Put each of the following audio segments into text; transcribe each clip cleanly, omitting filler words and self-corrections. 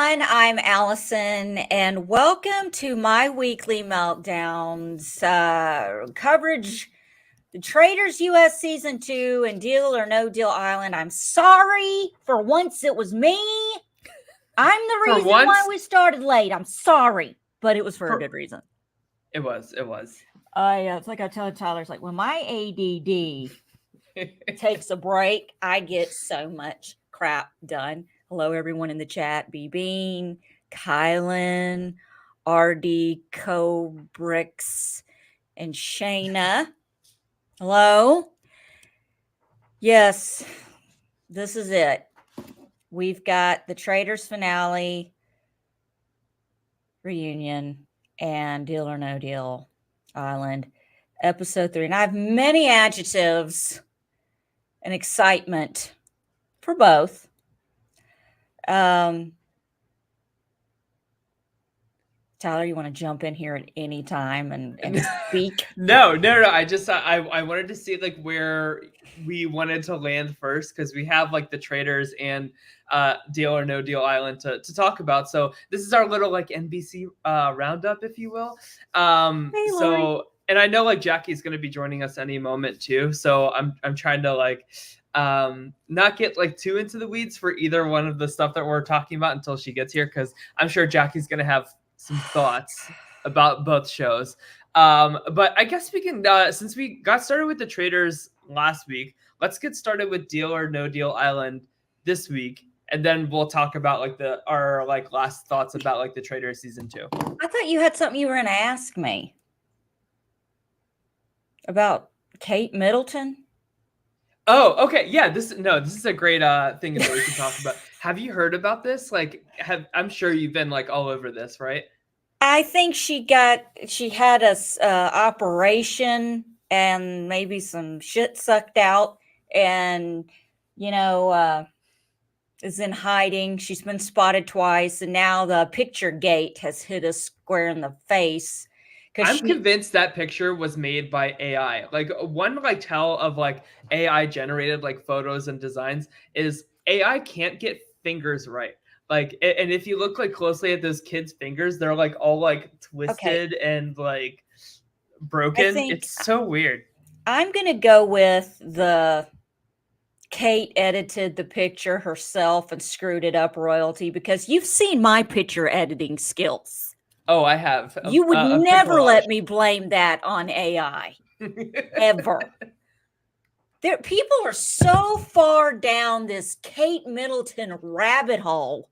everyone. I'm Allison, and welcome to my weekly meltdowns coverage. The Traitors U.S. Season 2 and Deal or No Deal Island. I'm sorry. For once, it was me. I'm the reason why we started late. I'm sorry, but it was for a good reason. It was. It's like I tell Tyler, it's like when my ADD takes a break, I get so much crap done. Hello, everyone in the chat. B Bean, Kylan, RD, Cobrix, and Shayna. Hello. Yes, this is it. We've got the Traitors finale, reunion, and Deal or No Deal Island, episode 3. And I have many adjectives and excitement for both. Tyler, you want to jump in here at any time and speak? No. I wanted to see like where we wanted to land first, because we have like the Traitors and Deal or No Deal Island to talk about. So this is our little like NBC roundup, if you will. Hey, Lori. And I know like Jackie's going to be joining us any moment too. So I'm trying to like not get like too into the weeds for either one of the stuff that we're talking about until she gets here, because I'm sure Jackie's going to have some thoughts about both shows. But I guess we can, since we got started with the Traitors last week, let's get started with Deal or No Deal Island this week, and then we'll talk about like our like last thoughts about like the Traitors season 2. I thought you had something you were going to ask me about Kate Middleton. Oh, okay. Yeah, this is a great thing that we can talk about. Have you heard about this? Like, I'm sure you've been like all over this, right? I think she had a operation and maybe some shit sucked out, and is in hiding. She's been spotted twice, and now the picture gate has hit us square in the face. I'm convinced that picture was made by AI. Like one like tell of like AI generated like photos and designs is AI can't get fingers right. Like, and if you look like closely at those kids' fingers, they're like all like twisted and like broken. It's so weird. I'm gonna go with the Kate edited the picture herself and screwed it up royalty, because you've seen my picture editing skills. Oh, I have. You would never let me blame that on AI. Ever. People are so far down this Kate Middleton rabbit hole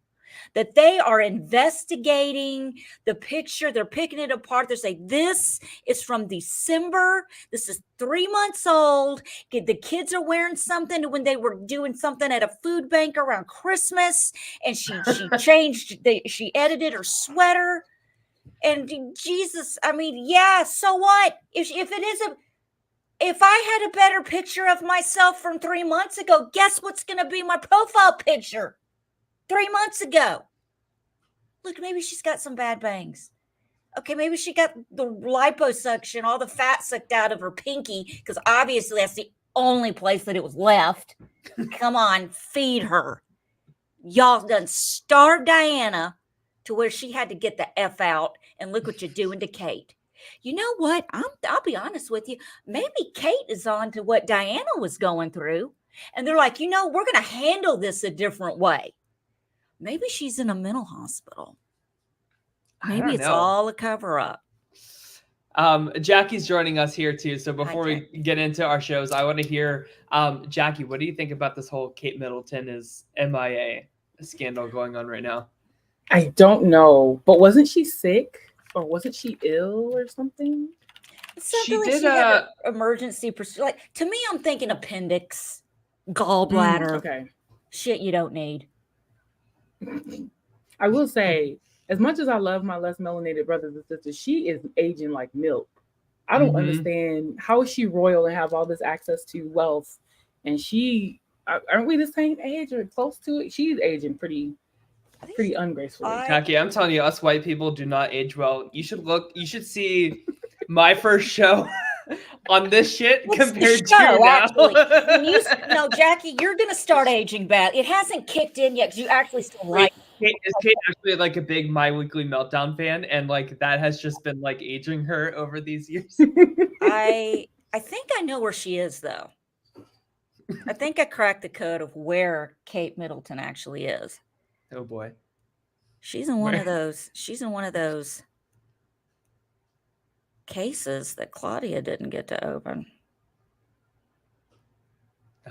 that they are investigating the picture. They're picking it apart. They're saying, this is from December. This is 3 months old. The kids are wearing something when they were doing something at a food bank around Christmas. And she she edited her sweater. And Jesus, I mean, yeah, so what? If I had a better picture of myself from 3 months ago, guess what's going to be my profile picture 3 months ago? Look, maybe she's got some bad bangs. Okay, maybe she got the liposuction, all the fat sucked out of her pinky, because obviously that's the only place that it was left. Come on, feed her. Y'all done starved Diana to where she had to get the F out, and look what you're doing to Kate. You know what? I'll be honest with you. Maybe Kate is on to what Diana was going through, and they're like, we're going to handle this a different way. Maybe she's in a mental hospital. Maybe it's all a cover-up. Jackie's joining us here too. So before we get into our shows, I want to hear, Jackie, what do you think about this whole Kate Middleton is MIA scandal going on right now? I don't know, but wasn't she sick or wasn't she ill or something? She did an emergency procedure. Like, to me, I'm thinking appendix, gallbladder. Okay. Shit you don't need. I will say, as much as I love my less melanated brothers and sisters, she is aging like milk. I don't understand, how is she royal and have all this access to wealth? And aren't we the same age or close to it? She's aging pretty ungracefully. Jackie, I'm telling you, us white people do not age well. You should see my first show on this shit compared to now. No, Jackie, you're going to start aging bad. It hasn't kicked in yet because you actually still like Is Kate actually like a big My Weekly Meltdown fan, and like that has just been like aging her over these years? I think I know where she is though. I think I cracked the code of where Kate Middleton actually is. Oh boy. She's in one of those. She's in one of those cases that Claudia didn't get to open.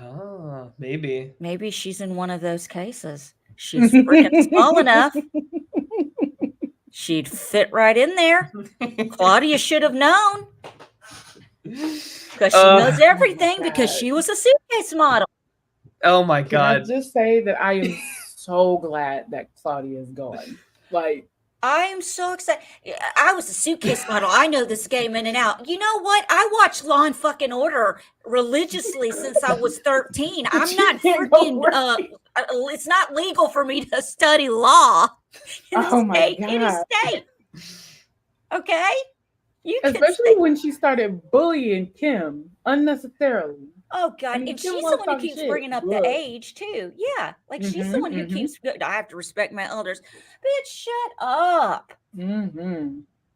Oh, maybe. Maybe she's in one of those cases. She's freaking small enough. She'd fit right in there. Claudia should have known. Because she knows everything because she was a suitcase model. Oh my Can I god. just say that I am so glad that Claudia is gone. Like, I am so excited. I was a suitcase model. I know this game in and out. You know what? I watched Law and fucking Order religiously since I was 13. I'm not freaking, it's not legal for me to study law in any state. Okay? You can especially when she started bullying Kim unnecessarily. Oh God! I mean, and Kim she's was the one who talking keeps shit. bringing up Look. the age too. Yeah, like she's the one who keeps. I have to respect my elders. Bitch, shut up.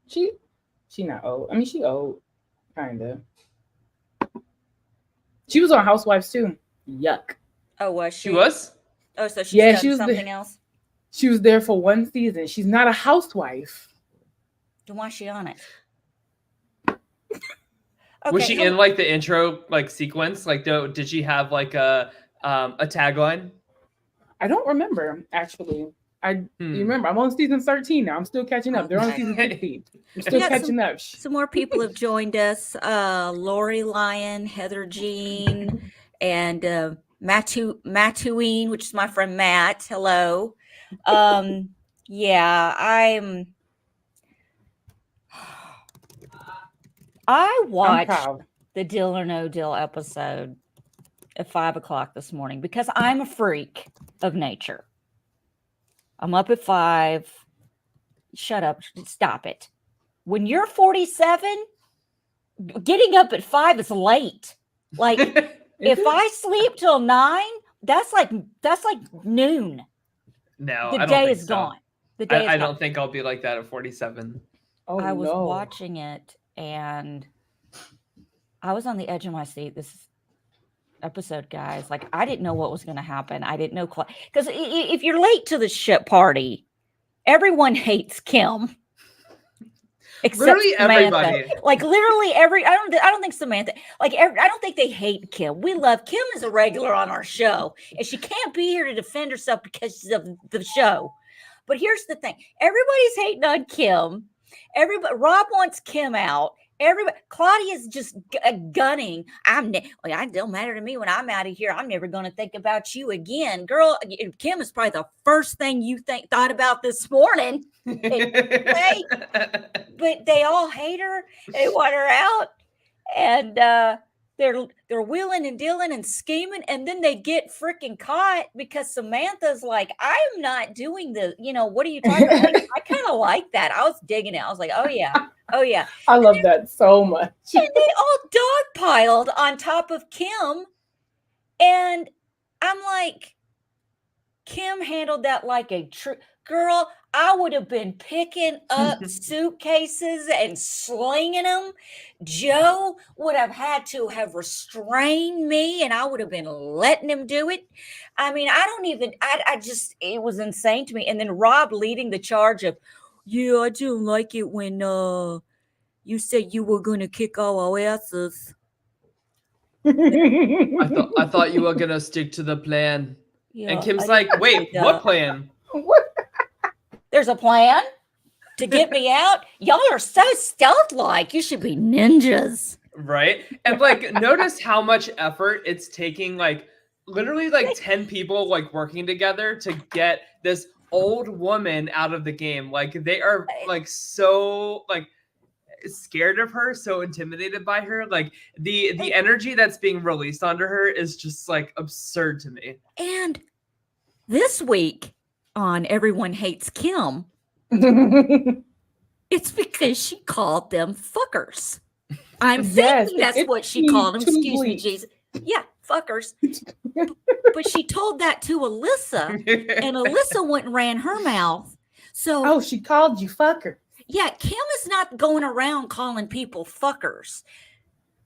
She not old. I mean, she old, kinda. She was on Housewives too. Yuck. Oh, was she? She was? Oh, so she's Yeah, done she was something else. She was there for one season. She's not a housewife. Then why is she on it? Was she in like the intro like sequence? Like, did she have like a tagline? I don't remember actually. You remember? I'm on season 13 now. I'm still catching up. They're on season 16. I'm still catching up. Some more people have joined us. Lori Lyon, Heather Jean, and Mattuine, which is my friend Matt. Hello. Yeah, I watched the Deal or No Deal episode at 5:00 this morning because I'm a freak of nature. I'm up at 5. Shut up. Stop it. When you're 47, getting up at 5 is late. Like if I sleep till 9, that's like noon. No, the I don't day think is so. gone. The day is I gone. don't think I'll be like that at 47. Oh, I was watching it and I was on the edge of my seat. This episode, guys, like I didn't know what was going to happen. I didn't know because if you're late to the shit party, everyone hates Kim. Except literally Samantha. everybody. Like literally I don't think Samantha. Like I don't think they hate Kim. We love Kim as a regular on our show, and she can't be here to defend herself because of the show. But here's the thing: everybody's hating on Kim. Rob wants Kim out. Claudia's just gunning. It don't matter to me when I'm out of here. I'm never going to think about you again, girl. Kim is probably the first thing you thought about this morning. Okay? But they all hate her. They want her out, and they're wheeling and dealing and scheming, and then they get freaking caught because Samantha's like, "I'm not doing this. What are you talking about?" Like, I kind of like that. I was digging it. I was like, "Oh yeah." I love that so much. And they all dogpiled on top of Kim, and I'm like, Kim handled that like a true girl. I would have been picking up suitcases and slinging them. Joe would have had to have restrained me, and I would have been letting him do it. I mean, it was insane to me. And then Rob leading the charge of, yeah, I didn't like it when you said you were going to kick all our asses. I thought you were going to stick to the plan. Yeah, and Kim's like, wait, what plan? There's a plan to get me out? Y'all are so stealth-like. You should be ninjas. Right? And like, notice how much effort it's taking, like literally like 10 people like working together to get this old woman out of the game. Like they are like so like scared of her, so intimidated by her. Like the energy that's being released onto her is just like absurd to me. And this week on Everyone Hates Kim, it's because she called them fuckers. I'm thinking that's what she called them. Excuse me, Jesus. Yeah, fuckers. But she told that to Alyssa, and Alyssa went and ran her mouth. So, oh, she called you fucker. yeah, Kim is not going around calling people fuckers.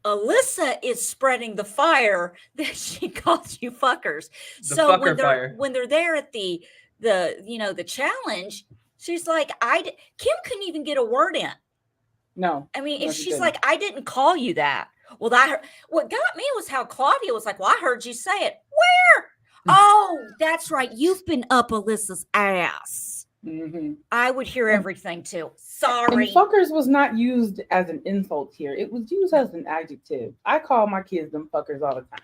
Alyssa is spreading the fire that she calls you fuckers. The So fucker fire. when they're there at the the challenge, she's like, Kim couldn't even get a word in. No. I mean, no, if she she's didn't. like, I didn't call you that. Well, what got me was how Claudia was like, well, I heard you say it. Where? Oh, that's right. You've been up Alyssa's ass. Mm-hmm. I would hear And- everything too. And Sorry. fuckers was not used as an insult here. It was used as an adjective. I call my kids them fuckers all the time.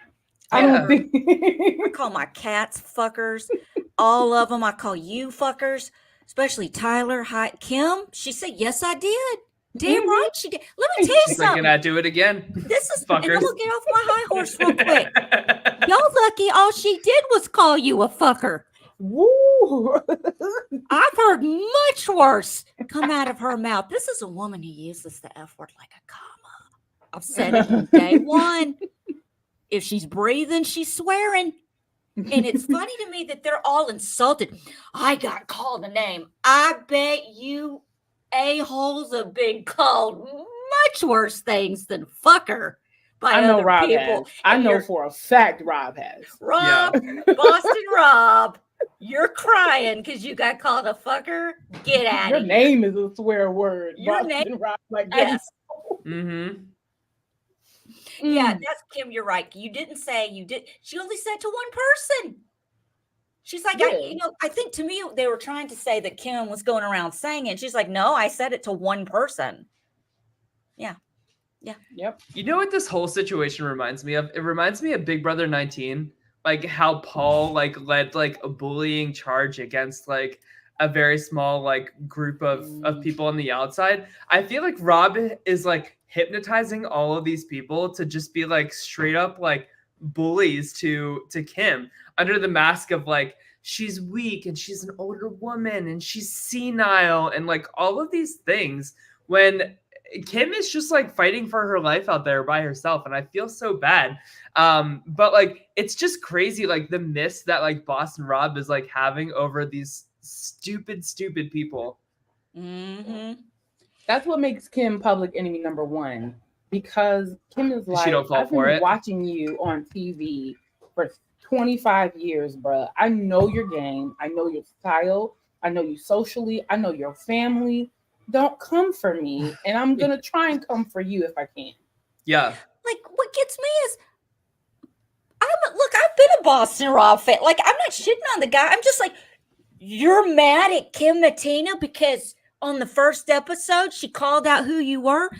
I Yeah. don't think. I call my cats fuckers. All of them. I call you fuckers, especially Tyler. Hi, Kim. She said, yes, I did. Damn Mhm. right she did. Let me tell you She's like, something. can I do it again? This is, and I'm Fuckers. gonna get off my high horse real quick. Y'all lucky all she did was call you a fucker. Woo! I've heard much worse come out of her mouth. This is a woman who uses the F word like a comma. I've said it from day one. If she's breathing, she's swearing. And it's funny to me that they're all insulted. I got called a name. I bet you a-holes have been called much worse things than fucker by I know other Rob people. has. I And know you're- for a fact Rob has. Rob, Boston Rob, you're crying because you got called a fucker. Get out Your of here. name is a swear word. Your Boston name- Rob, like Yes. Mm-hmm. Yeah, Mm. that's Kim. You're right. You didn't say you did. She only said to one person. She's like, Yeah. I think to me they were trying to say that Kim was going around saying it. She's like, no, I said it to one person. Yep. You know what this whole situation reminds me of? It reminds me of Big Brother 19, like how Paul like led like a bullying charge against like a very small like group of people on the outside. I feel like Rob is like hypnotizing all of these people to just be like straight up like bullies to Kim under the mask of like she's weak and she's an older woman and she's senile and like all of these things when Kim is just like fighting for her life out there by herself, and I feel so bad. But like it's just crazy, like the miss that like Boston Rob is like having over these stupid people. Mm-hmm. That's what makes Kim public enemy number one, because Kim is She like, don't fall I've for been it. watching you on TV for 25 years, bruh. I know your game. I know your style. I know you socially. I know your family. Don't come for me, and I'm gonna try and come for you if I can. Yeah. Like what gets me is I've been a Boston Rob fan. Like I'm not shitting on the guy. I'm just like, you're mad at Kim Matina because on the first episode she called out who you were.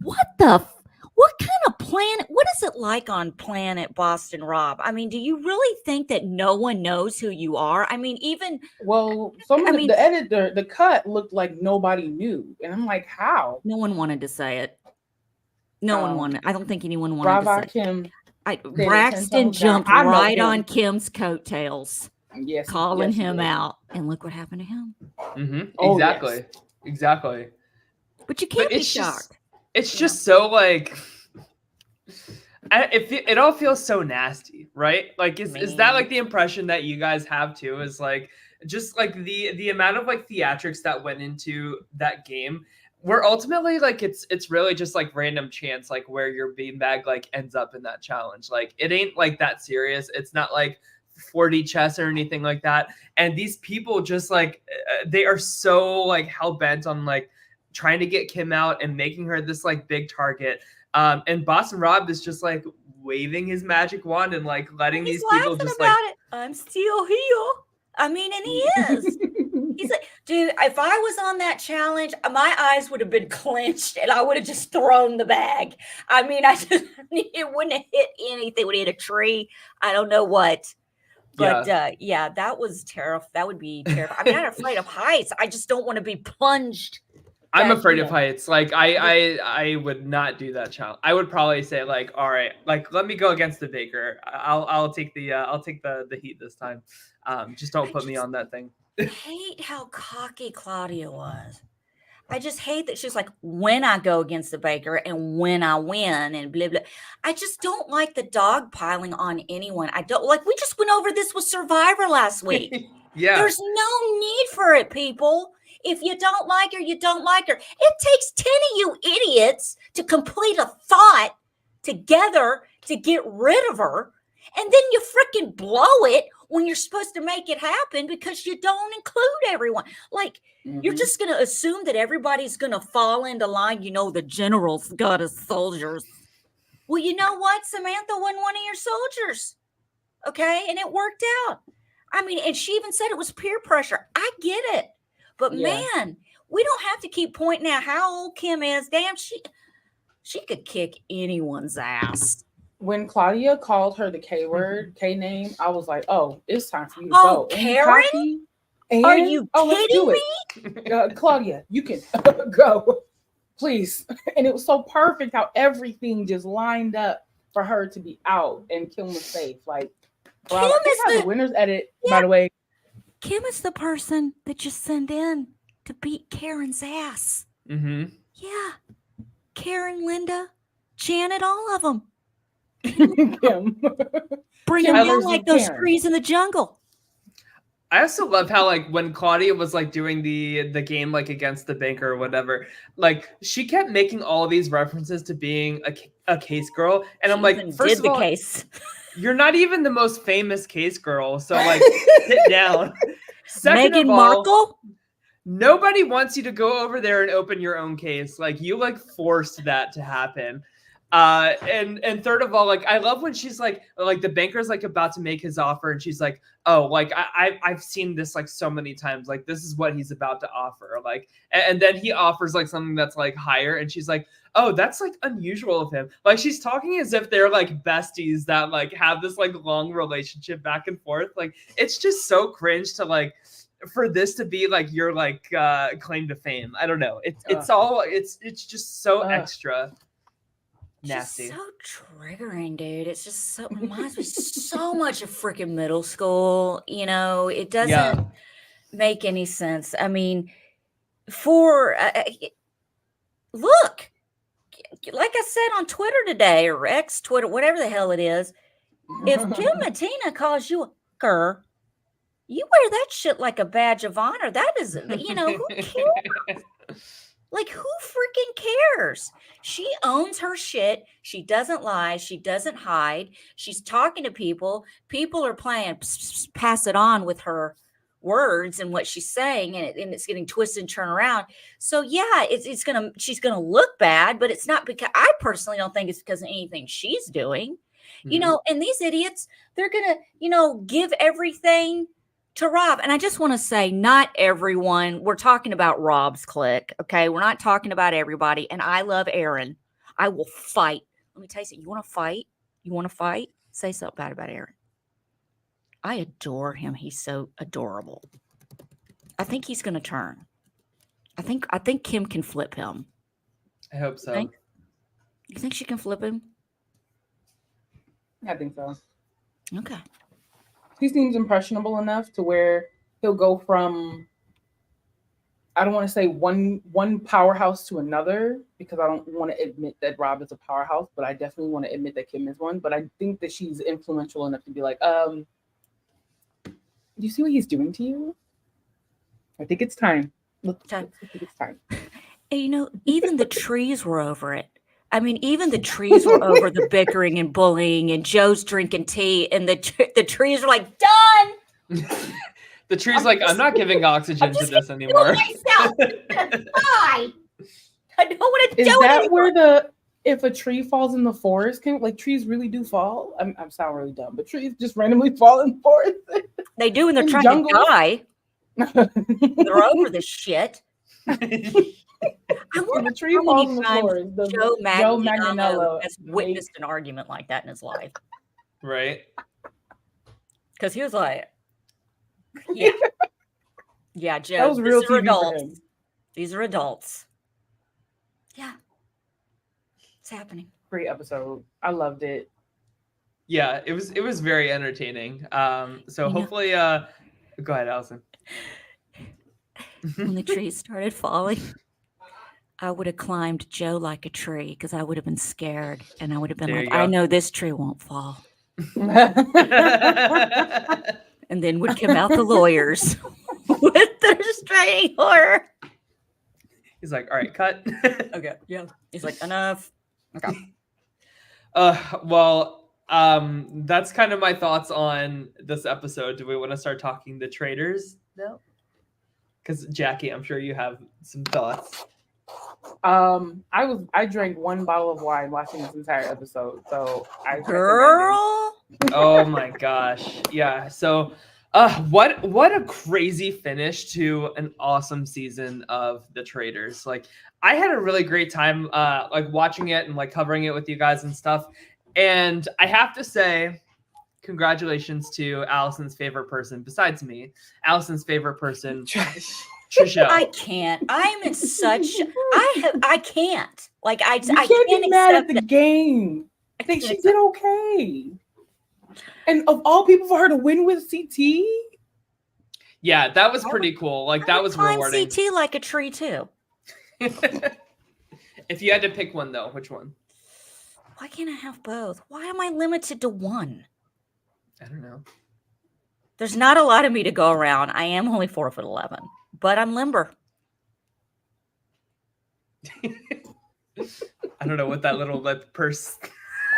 What kind of planet? What is it like on planet Boston Rob? I mean, do you really think that no one knows who you are? I mean, even Well, some I of mean- the editor, the cut looked like nobody knew, and I'm like, how? no one wanted to say it. No one Oh. wanted. I don't think anyone wanted to Bravo, say it. Kim. Braxton 10 toes down. jumped I know right him. on Kim's coattails, Yes, calling yes, he him did. out. And look what happened to him. Mm-hmm. Oh, Exactly. yes. Exactly. But you can't be it's just- shocked. It's Yeah. just so like it all feels so nasty, right? Like is that Man. like the impression that you guys have too? Is like just like the amount of like theatrics that went into that game, where ultimately like it's really just like random chance like where your beanbag like ends up in that challenge. Like it ain't like that serious. It's not like 4D chess or anything like that. And these people just like they are so like hell bent on like trying to get Kim out and making her this like big target. And Boston Rob is just like waving his magic wand and like letting He's these people laughing just about like it. I'm still here. I mean, and he is. He's like, dude, if I was on that challenge, my eyes would have been clenched and I would have just thrown the bag. I mean, it wouldn't have hit anything. It would have hit a tree. I don't know what. But yeah, that was terrifying. That would be terrifying. I mean, I'm not afraid of heights. I just don't want to be plunged. I'm that, afraid you of know. heights. Like I would not do that challenge. I would probably say like, all right, like let me go against the Baker. I'll take the heat this time. Just don't put me on that thing. I hate how cocky Claudia was. I just hate that she's like, when I go against the baker and when I win and blah, blah. I just don't like the dog piling on anyone. I don't like, we just went over this with Survivor last week. Yeah. There's no need for it, people. If you don't like her, you don't like her. It takes 10 of you idiots to complete a thought together to get rid of her. And then you freaking blow it when you're supposed to make it happen because you don't include everyone. Like, you're just going to assume that everybody's going to fall into line. You know, the general's got his soldiers. Well, you know what? Samantha wasn't one of your soldiers. Okay. And it worked out. I mean, and she even said it was peer pressure. I get it. But man, we don't have to keep pointing out how old Kim is. Damn, she could kick anyone's ass. When Claudia called her the K word, K name, I was like, oh, it's time for you to Oh, go. Karen? Are you kidding me? Claudia, you can go, please. And it was so perfect how everything just lined up for her to be out and Kim was safe. Like, Kim is the winner's edit, by the way. Kim is the person that you send in to beat Karen's ass. Mm-hmm. Yeah. Karen, Linda, Janet, all of them. Kim. Bring them in like those trees in the jungle. I also love how, like, when Claudia was like doing the game like against the banker or whatever, like she kept making all of these references to being a case girl, and I'm like, first of all, case. You're not even the most famous case girl, so like sit down. Second Meghan of all, Markle? Nobody wants you to go over there and open your own case. Like, you like forced that to happen. And third of all, like, I love when she's like the banker's like about to make his offer and she's like, oh, like I've seen this like so many times, like this is what he's about to offer, like, and then he offers like something that's like higher and she's like, oh, that's like unusual of him. Like, she's talking as if they're like besties that like have this like long relationship back and forth. Like, it's just so cringe to like for this to be like your like claim to fame. I don't know. It's just so extra. Nasty. Just so triggering, dude. It's just so reminds me so much of freaking middle school. You know, it doesn't make any sense. I mean, for look, like I said on Twitter today or X Twitter, whatever the hell it is, if Kim Matina calls you a girl, you wear that shit like a badge of honor. That is, you know, who cares? Like, who freaking cares? She owns her shit. She doesn't lie. She doesn't hide. She's talking to people. People are playing pass it on with her words and what she's saying, and it's getting twisted and turned around. So yeah, she's gonna look bad, but it's not because I personally don't think it's because of anything she's doing. You know, and these idiots, they're gonna, you know, give everything to Rob. And I just want to say, not everyone, we're talking about Rob's clique, okay? We're not talking about everybody. And I love Aaron. I will fight. Let me tell you something. You want to fight? You want to fight? Say something bad about Aaron. I adore him. He's so adorable. I think he's going to turn. I think Kim can flip him. I hope so. You think she can flip him? I think so. Okay. He seems impressionable enough to where he'll go from, I don't want to say one powerhouse to another, because I don't want to admit that Rob is a powerhouse, but I definitely want to admit that Kim is one. But I think that she's influential enough to be like, do you see what he's doing to you? I think it's time. I think it's time. And, you know, even the trees were over it. I mean, even the trees were over the bickering and bullying, and Joe's drinking tea, and the trees are like, done. The tree's like, I'm not giving oxygen to this anymore. Myself. I don't want to do it. Is that where if a tree falls in the forest, like trees really do fall? I'm sound really dumb, but trees just randomly fall in the forest. They do, and they're trying to die. They're over this shit. I wonder the tree falls in the forest. Joe Manganiello has witnessed an argument like that in his life. Right. Because he was like, yeah. Yeah, Joe. That was real these are TV adults. for him. These are adults. Yeah. It's happening. Great episode. I loved it. Yeah, it was very entertaining. So hopefully go ahead, Allison. When the trees started falling, I would have climbed Joe like a tree because I would have been scared, and I would have been There like, you I go. know this tree won't fall. He's And then would come out the lawyers with their restraining order. like, all right, cut. Okay, yeah. He's like, enough. Okay. Well, that's kind of my thoughts on this episode. Do we want to start talking the Traitors now? Because Jackie, I'm sure you have some thoughts. I drank one bottle of wine watching this entire episode, so I Girl. Oh my gosh. Yeah. So what a crazy finish to an awesome season of the Traitors. Like I had a really great time like watching it and like covering it with you guys and stuff. And I have to say, congratulations to Allison's favorite person besides me. Allison's favorite person, Trishelle. I can't. I'm in such. I can't. Like I You I can't can't be mad at accept the it. game. I think she did okay. And of all people, for her to win with CT, Yeah, that was pretty cool. Like that was climb rewarding. CT like a tree too. If you had to pick one though, which one? Why can't I have both? Why am I limited to one? I don't know. There's not a lot of me to go around. I am only 4'11", but I'm limber. I don't know what that little lip purse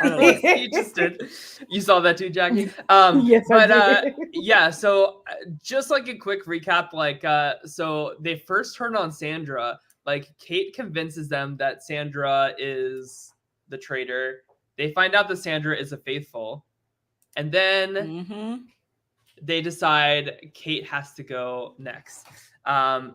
I don't know. you just did. You saw that too, Jackie? Yes, but I did. yeah, so just like a quick recap, like so they first turn on Sandra. Like Kate convinces them that Sandra is the traitor. They find out that Sandra is a faithful. And then Mhm. they decide Kate has to go next.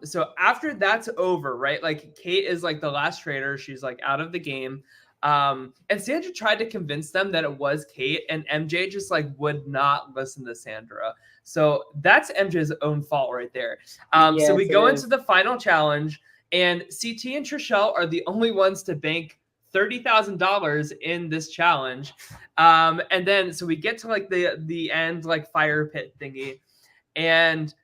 So after that's over, right? Like Kate is like the last traitor. She's like out of the game. And Sandra tried to convince them that it was Kate, and MJ just like would not listen to Sandra. So that's MJ's own fault right there. So we Yes, go it into is. the final challenge, and CT and Trishelle are the only ones to bank $30,000 in this challenge. And then so we get to like the end like fire pit thingy, and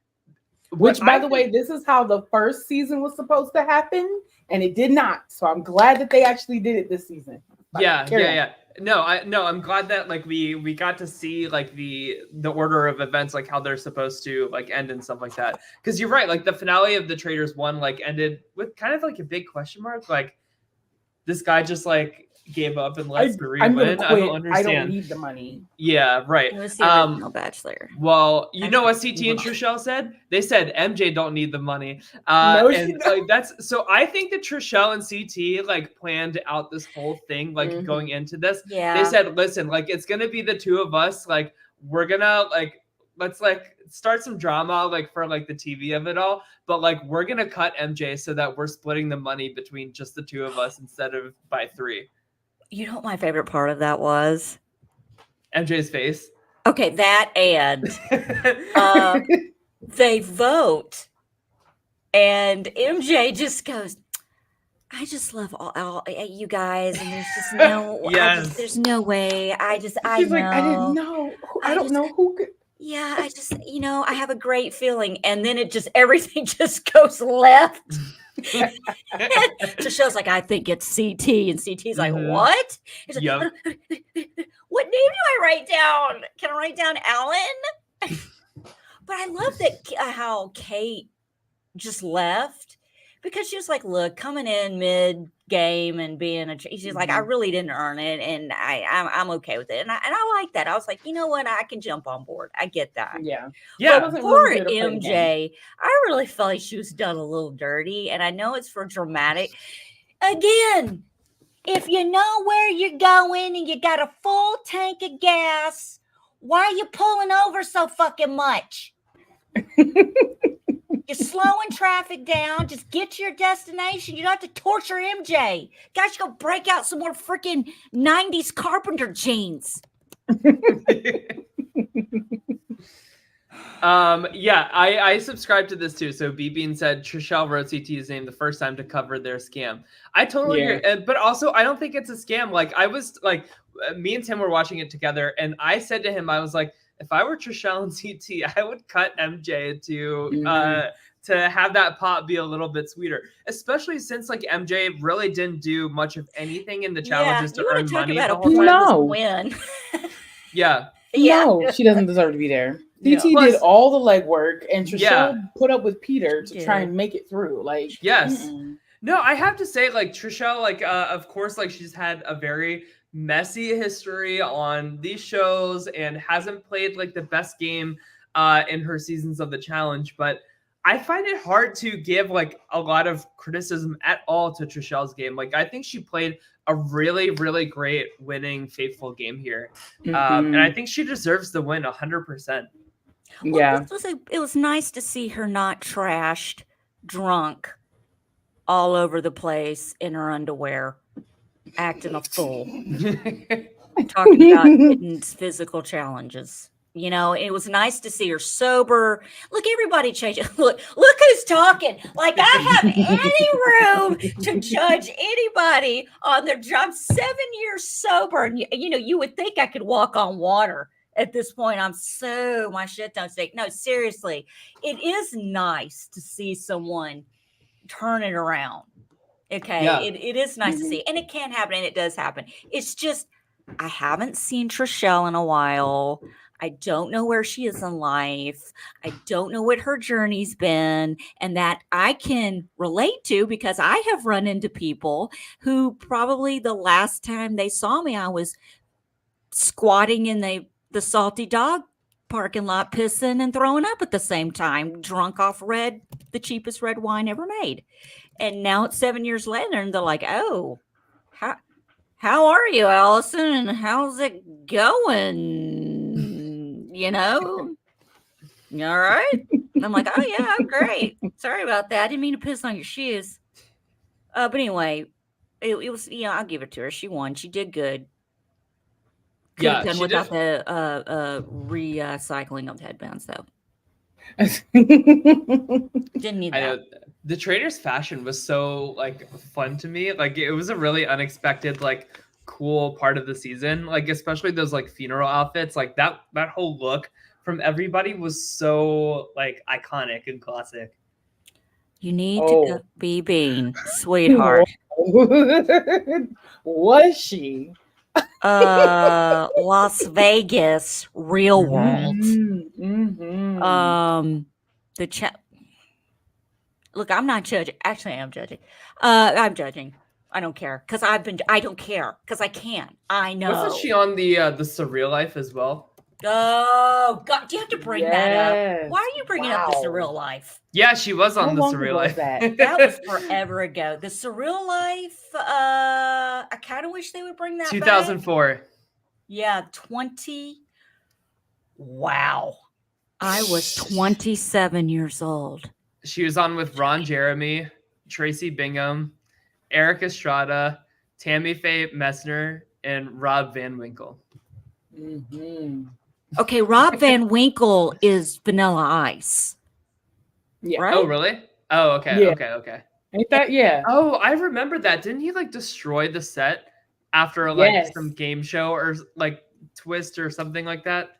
Which, by the way, this is how the first season was supposed to happen, and it did not. So I'm glad that they actually did it this season. Yeah. No, I'm glad that like we got to see like the order of events, like how they're supposed to like end and stuff like that. Because you're right, like the finale of the Traitors 1 like ended with kind of like a big question mark. Like this guy just like gave up and let Suri I'm gonna win. quit. I don't understand. I don't need the money. Yeah, right. It was the original Bachelor. Well, you know what CT Actually, and Trishelle said? They said MJ don't need the money. No, she and don't. like that's so I think that Trishelle and CT like planned out this whole thing, like Mhm. going into this. Yeah. They said, listen, like it's gonna be the two of us, like we're gonna like let's like start some drama like for like the TV of it all, but like we're gonna cut MJ so that we're splitting the money between just the two of us instead of by three. You know what my favorite part of that was? MJ's face. Okay, that and they vote, and MJ just goes, I just love all you guys, and there's just no, Yes. there's no way. I She's know. like, I didn't know. I don't know who could. Yeah, I just, I have a great feeling, and then it just everything just goes left. Trishille's like, I think it's CT, and CT's like, Mhm. what? He's like, Yep. what name do I write down? Can I write down Alan? But I love that how Kate just left, because she was like, look, coming in mid game and being she's like, I really didn't earn it, and I'm okay with it, and I like that. I was like, you know what, I can jump on board. I get that. Yeah. Yeah. wasn't Poor really here to play the game. MJ, I really felt like she was done a little dirty, and I know it's for dramatic. Again, if you know where you're going and you got a full tank of gas, why are you pulling over so fucking much? You're slowing traffic down. Just get to your destination. You don't have to torture MJ. Guys, go break out some more freaking 90s carpenter jeans. Yeah, I subscribe to this too. So B-Bean said Trishelle wrote CT's name the first time to cover their scam. I totally agree. But also, I don't think it's a scam. Like, I was like, me and Tim were watching it together, and I said to him, I was like, if I were Trishelle and CT, I would cut MJ to to have that pot be a little bit sweeter, especially since like MJ really didn't do much of anything in the challenges you to want earn to talk money about the a whole time. No. pointless win. Yeah. Yeah. No, she doesn't deserve to be there. No. DT Plus- did all the legwork, and Trishelle Yeah. put up with Peter to She try did. and make it through. Like, Yes. mm-mm. No, I have to say, like Trishelle, like of course, like she's had a very messy history on these shows and hasn't played like the best game in her seasons of the challenge. But I find it hard to give like a lot of criticism at all to Trishelle's game. Like I think she played a really, really great winning faithful game here, and I think she deserves the win 100%. Yeah. It was nice to see her not trashed, drunk, all over the place in her underwear, acting a fool, talking about hidden physical challenges. You know, it was nice to see her sober. Look, everybody changing. Look who's talking. Like I have any room to judge anybody on their job. 7 years sober, and you know, you would think I could walk on water at this point. My shit don't stink. No, seriously, it is nice to see someone turn it around. Okay, Yeah. it is nice to see, and it can happen, and it does happen. It's just I haven't seen Trishelle in a while. I don't know where she is in life. I don't know what her journey's been, and that I can relate to because I have run into people who probably the last time they saw me, I was squatting in the Salty Dog parking lot, pissing and throwing up at the same time, drunk off the cheapest red wine ever made. And now it's 7 years later, and they're like, "Oh, how are you, Allison? And how's it going? You know, you all right?" And I'm like, "Oh yeah, I'm great. Sorry about that. I didn't mean to piss on your shoes." But anyway, it was, you know, I'll give it to her. She won. She did good. Could have done she without did. the recycling of the headbands, though. Didn't need I that. know the Traitors fashion was so like fun to me. Like it was a really unexpected, like cool part of the season. Like especially those like funeral outfits. Like that whole look from everybody was so like iconic and classic. You need to go be Bean, sweetheart. Was she? Las Vegas, real world. Mm-hmm. Look, I'm not judging. Actually, I am judging. I'm judging. I don't care because I don't care because I can. I know. Wasn't she on the Surreal Life as well? Oh God! Do you have to bring that up? Yes. Why are you bringing up the Surreal Life? Yeah, she was on How the long Surreal ago Life. was that? That was forever ago. The Surreal Life. I kind of wish they would bring that back. 2004. Yeah, 20. Wow. I was 27 years old. She was on with Ron Jeremy, Tracy Bingham, Eric Estrada, Tammy Faye Messner, and Rob Van Winkle. Mm-hmm. Okay, Rob Van Winkle is Vanilla Ice. Yeah. Right? Oh, really? Oh, okay, Yeah. okay. Ain't that? Yeah. Oh, I remember that. Didn't he like destroy the set after like some game show or like twist or something like that?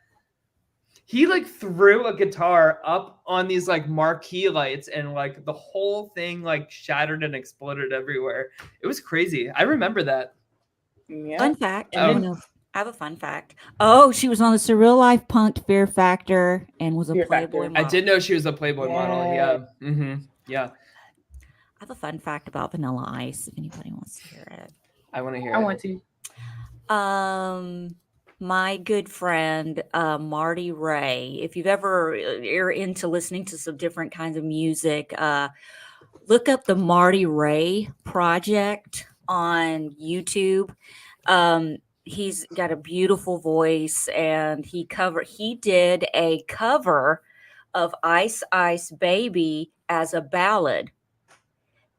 He like threw a guitar up on these like marquee lights and like the whole thing like shattered and exploded everywhere. It was crazy. I remember that. Yeah. Fun fact. Oh. I have a fun fact. Oh, she was on the Surreal Life punked Fear Factor and was a Fear Playboy Factor. model. I did know she was a Playboy model. Yeah. Mm-hmm. Yeah. I have a fun fact about Vanilla Ice if anybody wants to hear it. I want to hear it. I want to. My good friend Marty Ray, if you've ever are into listening to some different kinds of music, look up the Marty Ray Project on YouTube. He's got a beautiful voice, and he did a cover of Ice Ice Baby as a ballad,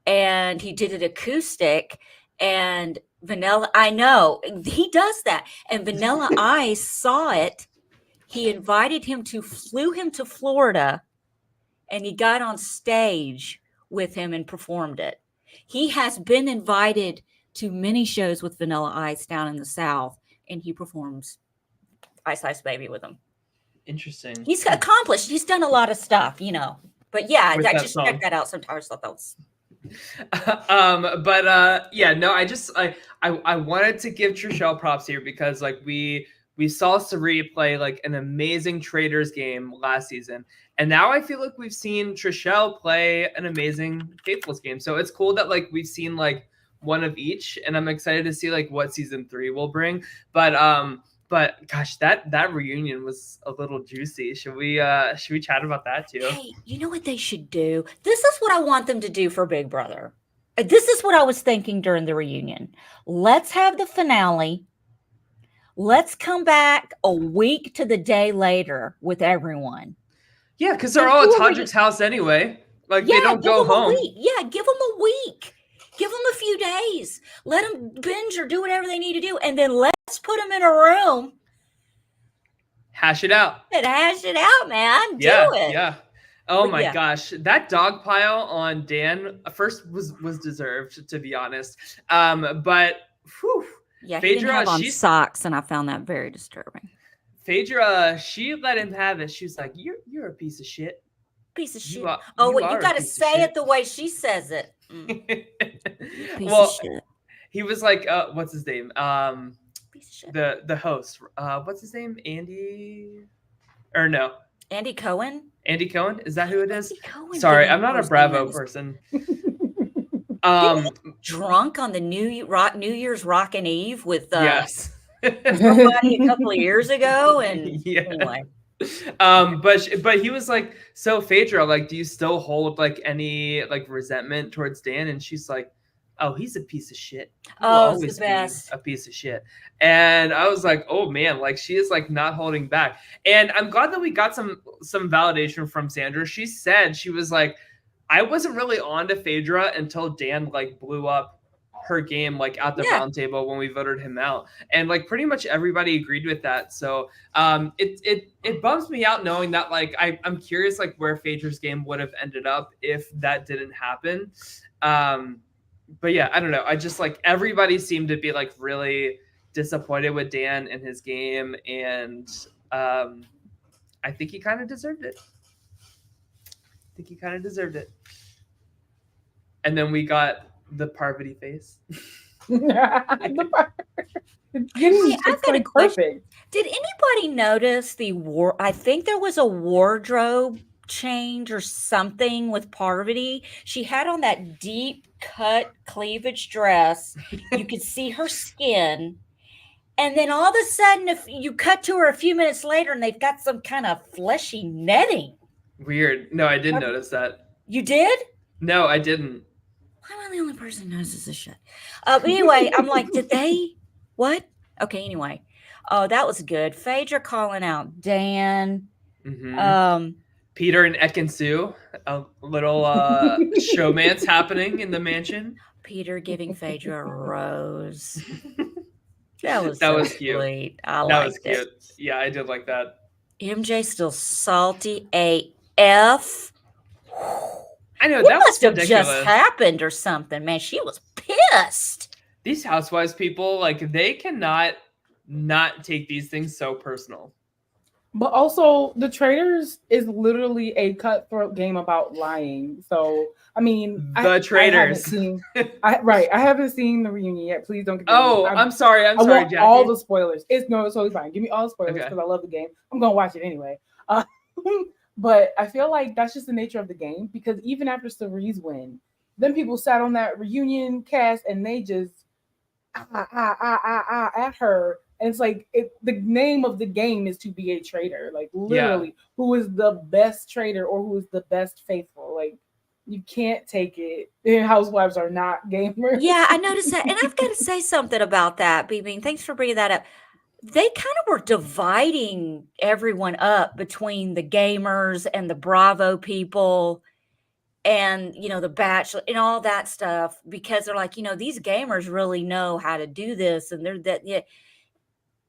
and he did it acoustic. And Vanilla, I know he does that. And Vanilla Ice saw it. He flew him to Florida, and he got on stage with him and performed it. He has been invited to many shows with Vanilla Ice down in the South, and he performs Ice Ice Baby with him. Interesting. He's accomplished. He's done a lot of stuff, you know. But yeah, with I that just song. checked that out sometimes. Thought that was Yeah, no, I wanted to give Trishelle props here because like we saw Sari play like an amazing Traitors game last season, and now I feel like we've seen Trishelle play an amazing Faithfuls game. So it's cool that like we've seen like one of each, and I'm excited to see like what season 3 will bring. But gosh, that reunion was a little juicy. Should we chat about that too? Hey, you know what they should do? This is what I want them to do for Big Brother. This is what I was thinking during the reunion. Let's have the finale. Let's come back a week to the day later with everyone. Yeah, because they're And all do at a Todrick's house anyway. Like they Yeah, don't give go them a home. week. Yeah, give them a week. Give them a few days. Let them binge or do whatever they need to do. And then let's put them in a room Hash it out. and hash it out, man. Do Yeah, it. yeah. Oh But my yeah. gosh, that dog pile on Dan first was deserved, to be honest. But whew, Yeah, he didn't Phaedra, have on socks, and I found that very disturbing. Phaedra, she let him have it. She was like, "You're a piece of shit." Piece of shit. You are, Oh, you wait, are you a got to piece of say shit. it the way she says it. Piece Well, of shit. he was like, what's his name? Piece of shit. The host. What's his name? Andy? Or no? Andy Cohen? Andy Cohen? Is that who it is? Andy Cohen Sorry, being I'm not a person Bravo knows. person. Drunk on the New Year's Rockin' Eve with Yes. somebody a couple of years ago, and Yeah. anyway. But he was like, so Phaedra, like, do you still hold like any like resentment towards Dan? And she's like, oh, he's a piece of shit. He will Oh, it's always the best. be a piece of shit. And I was like, oh man, like she is like not holding back. And I'm glad that we got some validation from Sandra. She said, she was like, I wasn't really on to Phaedra until Dan like blew up her game like at the round table when we voted him out, and like pretty much everybody agreed with that. So it bums me out knowing that like I'm curious like where Phaedra's game would have ended up if that didn't happen. But yeah, I don't know. I just like everybody seemed to be like really disappointed with Dan and his game, and I think he kind of deserved it. And then we got the Parvati face. Hey, I've got a question. Did anybody notice I think there was a wardrobe change or something with Parvati. She had on that deep cut cleavage dress. You could see her skin. And then all of a sudden, if you cut to her a few minutes later and they've got some kind of fleshy netting. Weird. No, I didn't notice that. You did? No, I didn't. Why am I the only person who notices this shit? Anyway, I'm like, did they? What? Okay, anyway. Oh, that was good. Phaedra calling out Dan. Mm-hmm. Peter and Ekin-Su, a little showmance happening in the mansion. Peter giving Phaedra a rose. That was cute. Sweet. That was cute. It. Yeah, I did like that. MJ still salty AF. I know, what that must was have ridiculous. Just happened or something, man. She was pissed. These housewives people, like, they cannot not take these things so personal. But also, the Traitors is literally a cutthroat game about lying. So, I mean, the Traitors. I haven't seen the reunion yet. Please don't get me. I'm sorry. I want Jackie. All the spoilers. It's totally fine. Give me all the spoilers because I love the game. I'm gonna watch it anyway. But I feel like that's just the nature of the game, because even after Cerie's win, then people sat on that reunion cast and they just at her. And it's like the name of the game is to be a traitor. Like literally, who is the best traitor or who is the best faithful? Like you can't take it. And housewives are not gamers. Yeah, I noticed that. And I've got to say something about that, BB. Thanks for bringing that up. They kind of were dividing everyone up between the gamers and the Bravo people and, the Bachelor and all that stuff, because they're like, these gamers really know how to do this. And they're that. Yeah,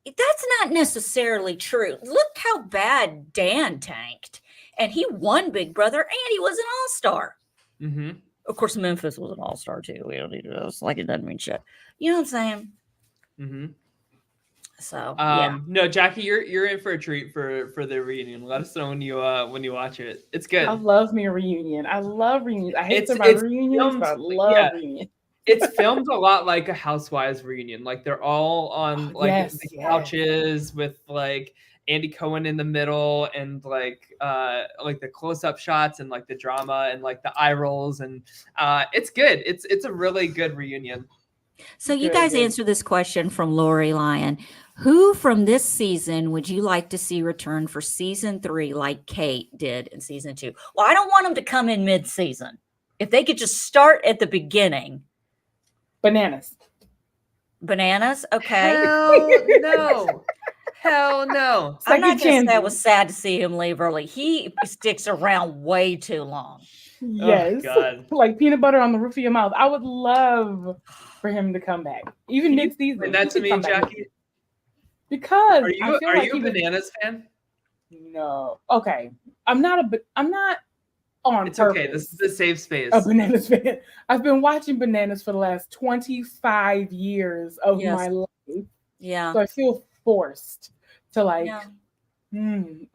that's not necessarily true. Look how bad Dan tanked. And he won Big Brother and he was an all-star. Mm-hmm. Of course, Memphis was an all-star too. We don't need to. It's like it doesn't mean shit. You know what I'm saying? Mm-hmm. So yeah. No, Jackie, you're in for a treat for the reunion. Let us know when you watch it. It's good. I love me a reunion. I love reunions. I hate It's Survivor reunions, filmed, but I yeah. love reunions. It's filmed a lot like a Housewives reunion. Like they're all on the couches with like Andy Cohen in the middle and like the close-up shots and like the drama and like the eye rolls and it's good. It's a really good reunion. So you guys answer this question from Lori Lyon. Who from this season would you like to see return for season 3 like Kate did in season 2? Well, I don't want them to come in mid-season. If they could just start at the beginning. Bananas. Okay. Hell no. Hell no. I'm not going to say I was sad to see him leave early. He sticks around way too long. Yes. Oh, God. Like peanut butter on the roof of your mouth. I would love for him to come back. Even mid-season. And that's to me, Jackie. Because are you a Bananas fan? No. Okay. I'm not on it's purpose. Okay. This is a safe space. A Bananas fan. I've been watching Bananas for the last 25 years of my life. Yeah. So I feel forced to I'm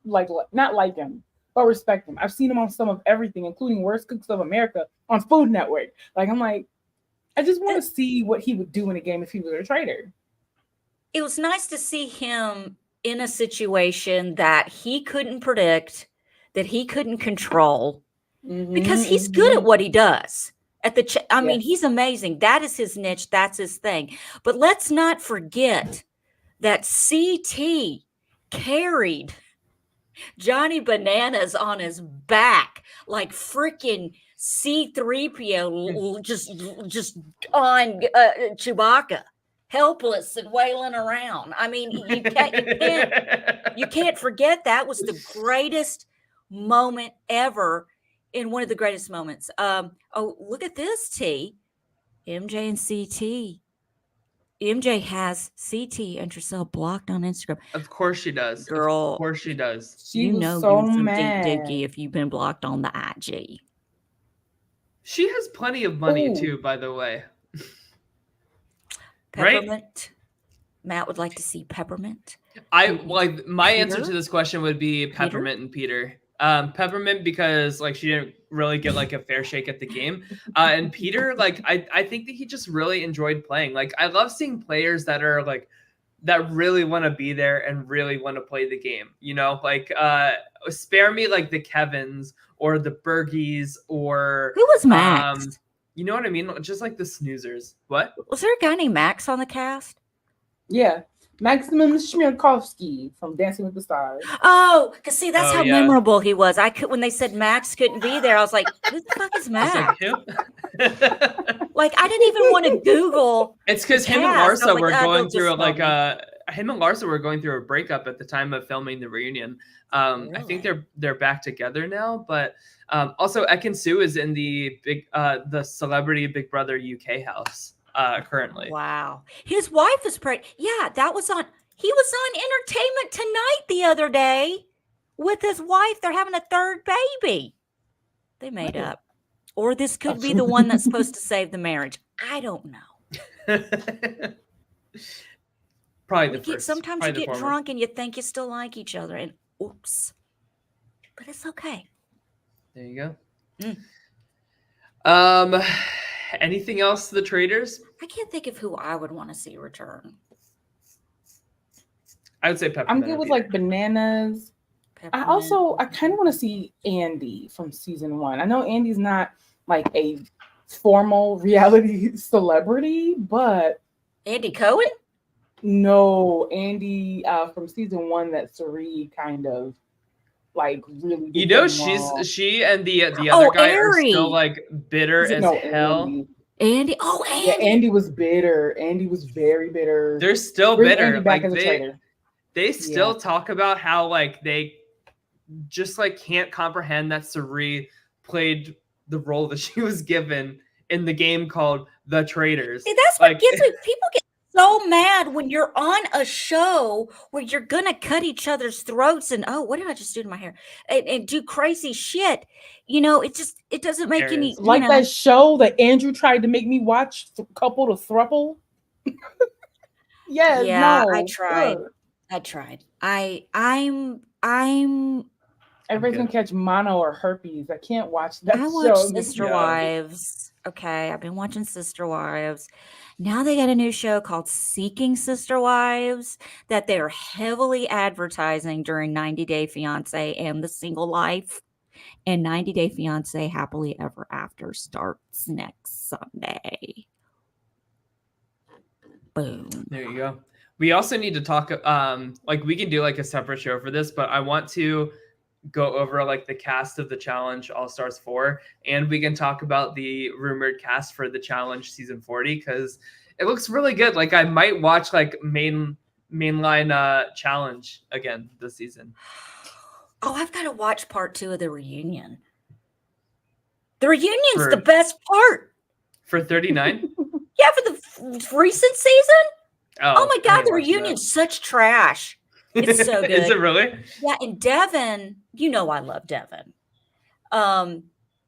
like not like him, but respect him. I've seen him on some of everything, including Worst Cooks of America on Food Network. Like I'm like, I just want to see what he would do in a game if he was a traitor. It was nice to see him in a situation that he couldn't predict, that he couldn't control, because he's good at what he does. I mean, he's amazing. That is his niche. That's his thing. But let's not forget that CT carried Johnny Bananas on his back like freaking C-3PO just on Chewbacca, helpless and wailing around. I mean, you can't forget that was the greatest moment ever, in one of the greatest moments. Oh, look at this, T. MJ and CT. MJ has CT and Tricelle blocked on Instagram. Of course she does. Girl. Of course she does. You know so you're mad. some dookie if you've been blocked on the IG. She has plenty of money too, by the way. Peppermint. Right? Matt would like to see Peppermint. My answer to this question would be Peppermint and Peter. Peppermint because like she didn't really get like a fair shake at the game, and Peter like I think that he just really enjoyed playing. Like I love seeing players that are like that really want to be there and really want to play the game. You know, like spare me like the Kevins or the Bergies or who was Max. You know what I mean? Just like the snoozers. What was there a guy named Max on the cast? Yeah. Maximum Shmirkovsky from Dancing with the Stars. Oh, because see, that's how memorable he was. When they said Max couldn't be there, I was like, who the fuck is Max? Like, I didn't even want to Google. It's because him and Larsa were going through him and Larsa were going through a breakup at the time of filming the reunion. Really? I think they're back together now, but also Ekin-Su is in the Celebrity Big Brother UK house. Currently. Wow. His wife is pregnant. Yeah, he was on Entertainment Tonight the other day with his wife. They're having a third baby. They made up. Or this could be the one that's supposed to save the marriage. I don't know. Probably the first. Sometimes you get drunk and you think you still like each other and oops. But it's okay. There you go. Anything else to the Traitors? I can't think of who I would want to see return. I would say Peppermint. I'm good with like Bananas. Peppermint. I kind of want to see Andy from season 1. I know Andy's not like a formal reality celebrity, but Andy Cohen? No, Andy from season 1 that Sari kind of like really. You know, she and the other guy are still like bitter as hell. Andy. Yeah, Andy was bitter. Andy was very bitter. They're still bitter. Like they still talk about how like they just like can't comprehend that Sari played the role that she was given in the game called The Traitors. See, that's what gets me. People get so mad when you're on a show where you're gonna cut each other's throats and what did I just do to my hair and do crazy shit. You know, it doesn't make any like that show that Andrew tried to make me watch, Couple to Thruple. Yes, Yeah, no. I tried. Ugh. I tried. I'm Everybody's good. gonna catch mono or herpes. I can't watch that I watch show. It makes Sister me Yeah. sick. Wives. Okay, I've been watching Sister Wives. Now they got a new show called Seeking Sister Wives that they're heavily advertising during 90 Day Fiance and The Single Life. And 90 Day Fiance Happily Ever After starts next Sunday. Boom. There you go. We also need to talk like we can do like a separate show for this, but I want to go over like the cast of the challenge All Stars 4, and we can talk about the rumored cast for the challenge season 40 because it looks really good. Like I might watch like mainline challenge again this season. Oh, I've got to watch part 2 of the reunion. The reunion's For- the best part. For 39. Yeah, for the recent season. Oh my I God, ain't the watching reunion's such trash. that. It's so Is good. it really? Yeah, and Devin, you know I love Devin.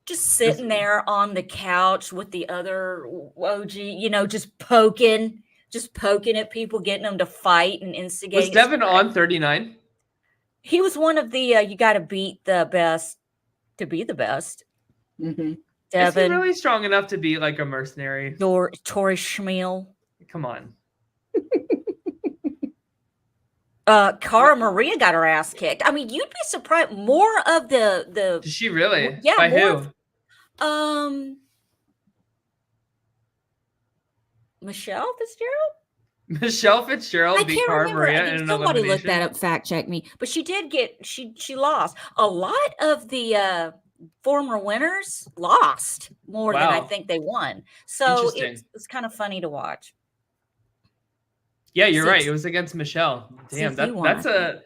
Just sitting there on the couch with the other OG, you know, just poking at people, getting them to fight and instigating. Was Devin on 39? He was one of the you got to beat the best to be the best. Mhm. Is he Devin, really strong enough to be like a mercenary? Tori Schmiel, Come on. Cara Maria got her ass kicked. I mean, you'd be surprised. More of the Did she really? Yeah, By more who? of, Michelle Fitzgerald. Michelle Fitzgerald I beat can't Cara remember. Maria I in think an somebody looked elimination. that up, fact check me. But she did get she lost. A lot of the former winners lost more than I Wow. think they won. So Interesting. it's kind of funny to watch. Yeah, you're See, right. It was against Michelle. see Damn, if you that's wanna-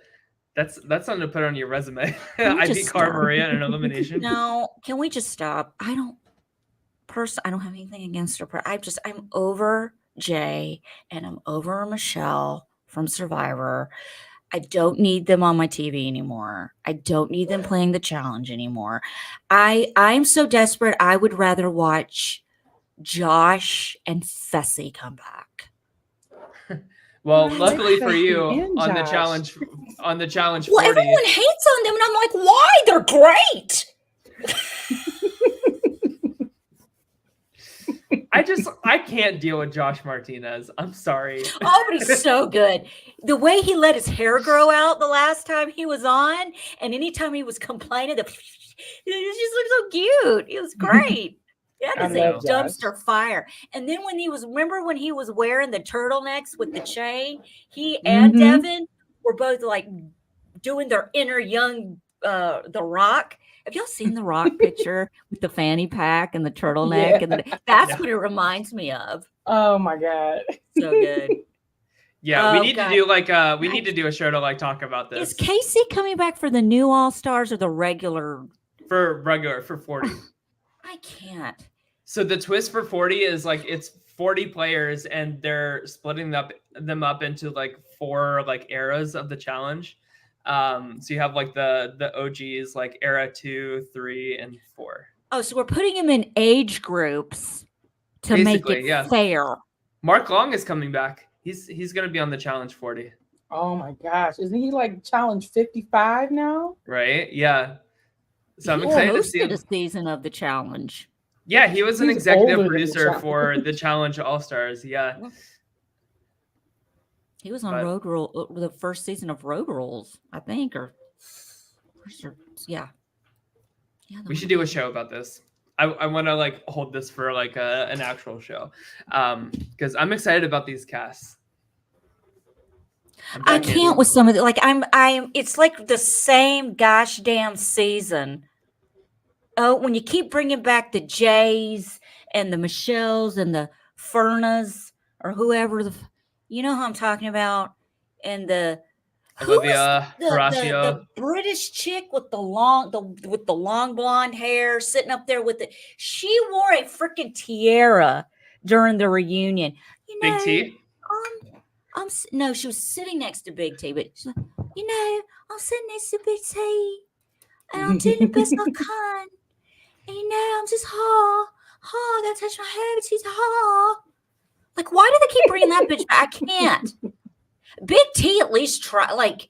that's something to put on your resume. Can we I just beat Cara stop? Maria in an elimination. No, can we just stop? I don't have anything against her. I'm over Jay and I'm over Michelle from Survivor. I don't need them on my TV anymore. I don't need them playing the challenge anymore. I'm so desperate. I would rather watch Josh and Fessy come back. Well, I like luckily for Fessy you, and on the Josh. challenge Well, 40. everyone hates on them, and I'm like, why? They're great. I can't deal with Josh Martinez. I'm sorry. Oh, but he's so good. The way he let his hair grow out the last time he was on, and anytime he was complaining, it just looked so cute. He was great. Yeah, I this love Josh. dumpster fire. And then remember when he was wearing the turtlenecks with the chain? He and Mhm. Devin were both like doing their inner young The Rock. Have y'all seen The Rock picture with the fanny pack and the turtleneck? Yeah. And that's Yeah. what it reminds me of. Oh my God. So good. Yeah, we Oh, need God. to do like we need to do a show to like talk about this Is Casey coming back for the new All Stars or the regular? for 40. I can't. So the twist for 40 is like it's 40 players and they're splitting them up into like 4 like eras of the challenge. So you have like the OGs like era 2, 3, and 4. Oh, so we're putting him in age groups to make Basically, it yeah. fair. Mark Long is coming back. He's gonna be on the challenge 40, Oh my gosh. Isn't he like challenge 55 now? right? Yeah. So I'm He excited to hosted see him. a season of the challenge. Yeah, he was an He's executive older than the producer challenge. for the Challenge All Stars. Yeah. He was on But- Road Rule, the first season of Road Rules, I think, yeah. We should do a show about this. I want to like hold this for like an actual show, because I'm excited about these casts. I can't with some of the like I'm it's like the same gosh damn season. Oh, when you keep bringing back the Jays and the Michelles and the Fernas or whoever you know who I'm talking about, and the Olivia Horacio. the British chick with the long blonde hair sitting up there with it. She wore a freaking tiara during the reunion. You know, Big T. no, she was sitting next to Big T, but she's like, you know, I'm sitting next to Big T, and I'm doing the best I can. And you know, I'm just I gotta touch my hair, but she's Like, why do they keep bringing that bitch back? I can't. Big T at least try, like,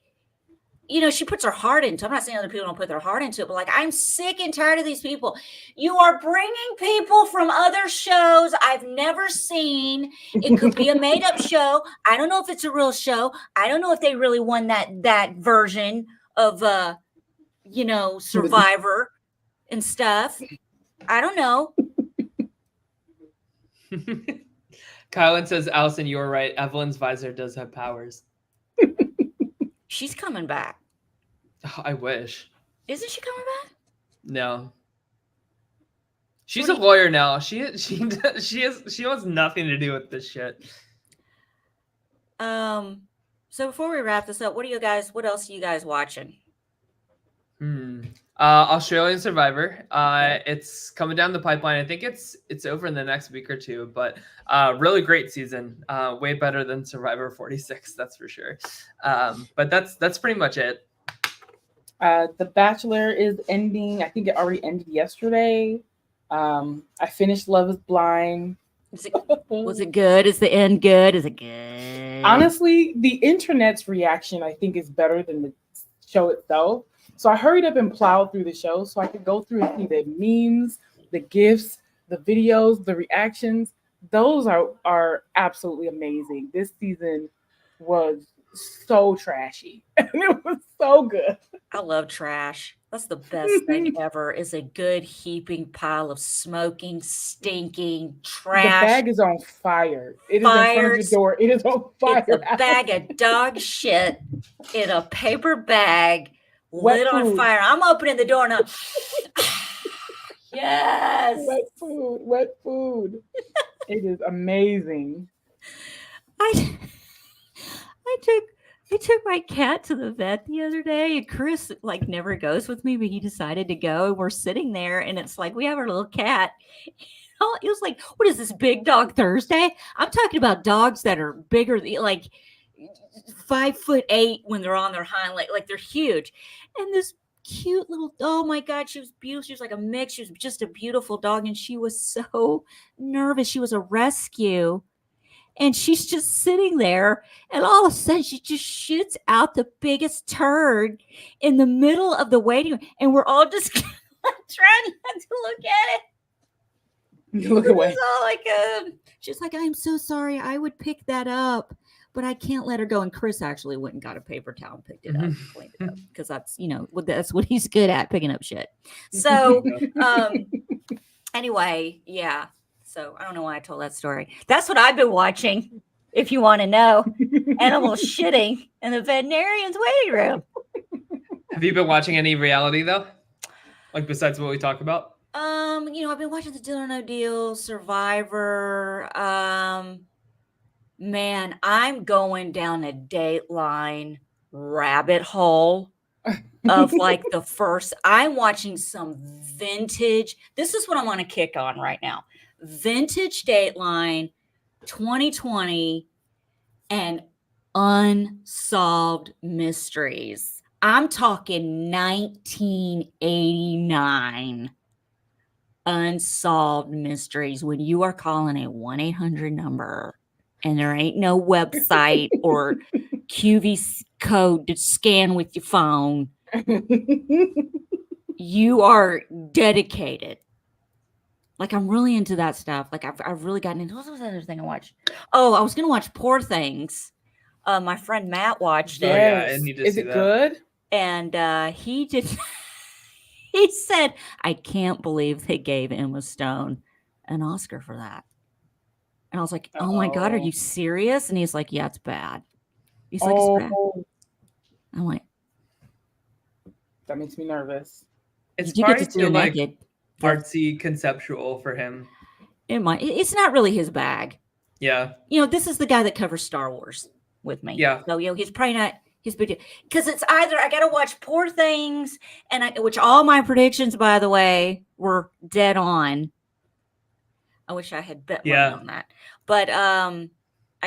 you know, she puts her heart into it. I'm not saying other people don't put their heart into it, but like, I'm sick and tired of these people. You are bringing people from other shows I've never seen. It could be a made up show. I don't know if it's a real show. I don't know if they really won that version of, you know, Survivor and stuff. I don't know. Kylan says, Allison, you were right. Evelyn's visor does have powers. She's coming back. Oh, I wish. Isn't she coming back? No. She's a lawyer now. She wants nothing to do with this shit. So before we wrap this up, what else are you guys watching? Australian Survivor. It's coming down the pipeline. I think it's over in the next week or two, but really great season. Way better than Survivor 46, that's for sure. But that's pretty much it. The Bachelor is ending. I think it already ended yesterday. I finished Love is Blind. Was it good? Is the end good? Is it good? Honestly, the internet's reaction, I think, is better than the show itself. So I hurried up and plowed through the show so I could go through and see the memes, the GIFs, the videos, the reactions. Those are absolutely amazing. This season was so trashy. And it was so good. I love trash. That's the best thing ever, is a good heaping pile of smoking, stinking trash. The bag is on fire. It is in front of the door. It is on fire. It's a bag of dog shit in a paper bag. Lit on fire. I'm opening the door and I'm yes. Wet food. It is amazing. I took my cat to the vet the other day, and Chris like never goes with me, but he decided to go. And we're sitting there, and it's like we have our little cat. It was like, what is this, Big Dog Thursday? I'm talking about dogs that are bigger, like 5'8" when they're on their hind leg, like they're huge. And this cute little, oh my God, she was beautiful. She was like a mix. She was just a beautiful dog. And she was so nervous. She was a rescue. And she's just sitting there. And all of a sudden, she just shoots out the biggest turd in the middle of the waiting room. And we're all just trying not to look at it. Look away. All like, she's like, I'm so sorry. I would pick that up, but I can't let her go. And Chris actually went and got a paper towel and picked it up and cleaned it up, because that's, that's what he's good at, picking up shit. So anyway, yeah. So I don't know why I told that story. That's what I've been watching, if you want to know. Animals shitting in the veterinarian's waiting room. Have you been watching any reality though? Like besides what we talked about? I've been watching the Deal or No Deal, Survivor. Man, I'm going down a Dateline rabbit hole of like the first. I'm watching some vintage. This is what I'm on a kick on right now. Vintage Dateline 2020 and unsolved mysteries. I'm talking 1989 unsolved mysteries, when you are calling a 1-800 number and there ain't no website or QV code to scan with your phone. You are dedicated. Like, I'm really into that stuff. Like, I've really gotten into, what was the other thing I watched? Oh, I was going to watch Poor Things. My friend Matt watched it. Yeah, I need to Is see it that. good? And he did. He said, I can't believe they gave Emma Stone an Oscar for that. And I was like, oh my God, are you serious? And he's like, yeah, it's bad. He's like, it's bad. I'm like, that makes me nervous. It's you get probably to see too her like naked. artsy conceptual for him. It's not really his bag. Yeah. This is the guy that covers Star Wars with me. Yeah. So, he's probably not his big deal. Because it's either I got to watch Poor Things, which all my predictions, by the way, were dead on. I wish I had bet money on that. But I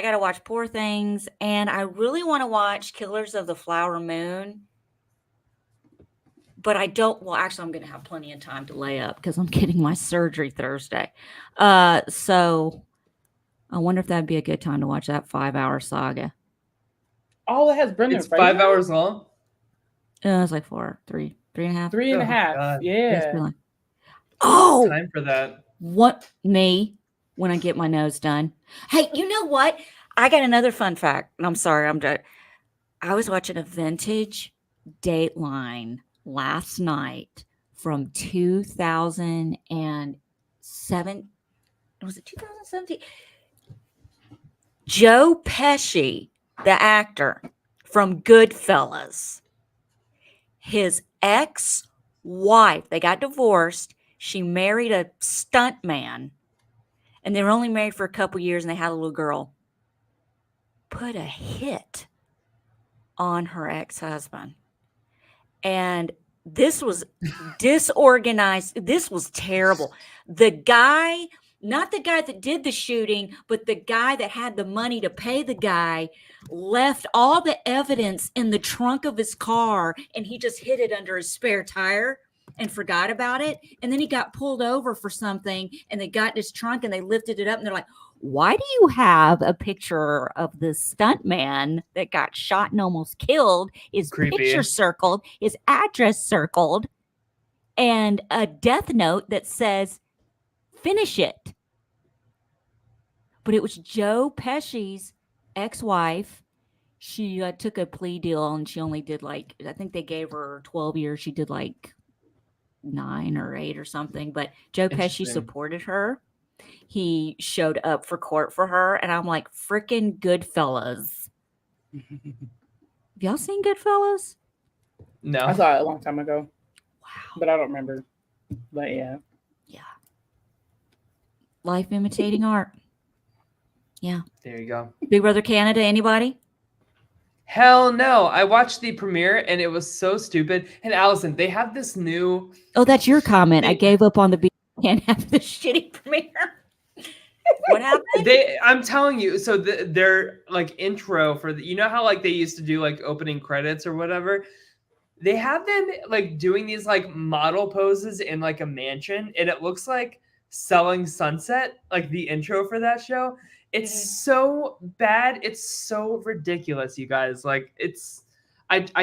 got to watch Poor Things, and I really want to watch Killers of the Flower Moon. But I don't. Well, actually, I'm going to have plenty of time to lay up because I'm getting my surgery Thursday. So I wonder if that'd be a good time to watch that 5-hour saga. Oh, it has Brendan It's Fraser. 5 hours long. It's like 3 and a half. 3.5. God. It's Yeah. really- Oh, Time for that. what me when I get my nose done? Hey, you know what? I got another fun fact. And I'm sorry, I was watching a vintage Dateline last night from 2007. Was it 2017? Joe Pesci, the actor from Goodfellas, his ex-wife, they got divorced. She married a stuntman, and they were only married for a couple years, and they had a little girl. Put a hit on her ex-husband. And this was disorganized. This was terrible. The guy, not the guy that did the shooting, but the guy that had the money to pay the guy, left all the evidence in the trunk of his car, and he just hid it under his spare tire and forgot about it. And then he got pulled over for something, and they got in his trunk and they lifted it up, and they're like, why do you have a picture of the stuntman that got shot and almost killed? His Creepy. picture circled, his address circled, and a death note that says, finish it. But it was Joe Pesci's ex-wife. She took a plea deal, and she only did I think they gave her 12 years. She did 9 or 8 or something. But Joe Pesci Interesting. supported her. He showed up for court for her, and I'm like, freaking Goodfellas. Have y'all seen Goodfellas? No. I saw it a long time ago, Wow. but I don't remember. But yeah. Yeah. Life imitating art. Yeah. There you go. Big Brother Canada, anybody? Hell no. I watched the premiere and it was so stupid. And Allison, they have this new. Oh, that's your comment. I They- gave up on the can't have the shitty premiere. What happened? I'm telling you, so their intro for you know how they used to do opening credits or whatever. They have them doing these model poses in a mansion, and it looks like Selling Sunset, the intro for that show. It's so bad. It's so ridiculous, you guys. I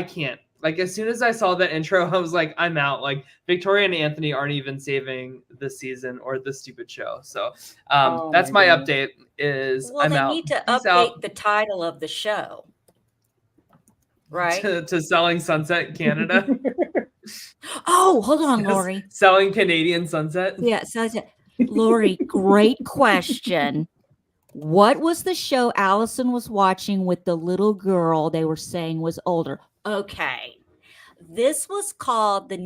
can't. As soon as I saw that intro, I was like, I'm out. Victoria and Anthony aren't even saving this season or this stupid show. So that's my update. I'm they out. need to Peace update out. the title of the show. Right? To Selling Sunset Canada. Oh, hold on, Lori. Selling Canadian Sunset. Yeah, so Lori, great question. What was the show Allison was watching with the little girl they were saying was older? Okay. This was called the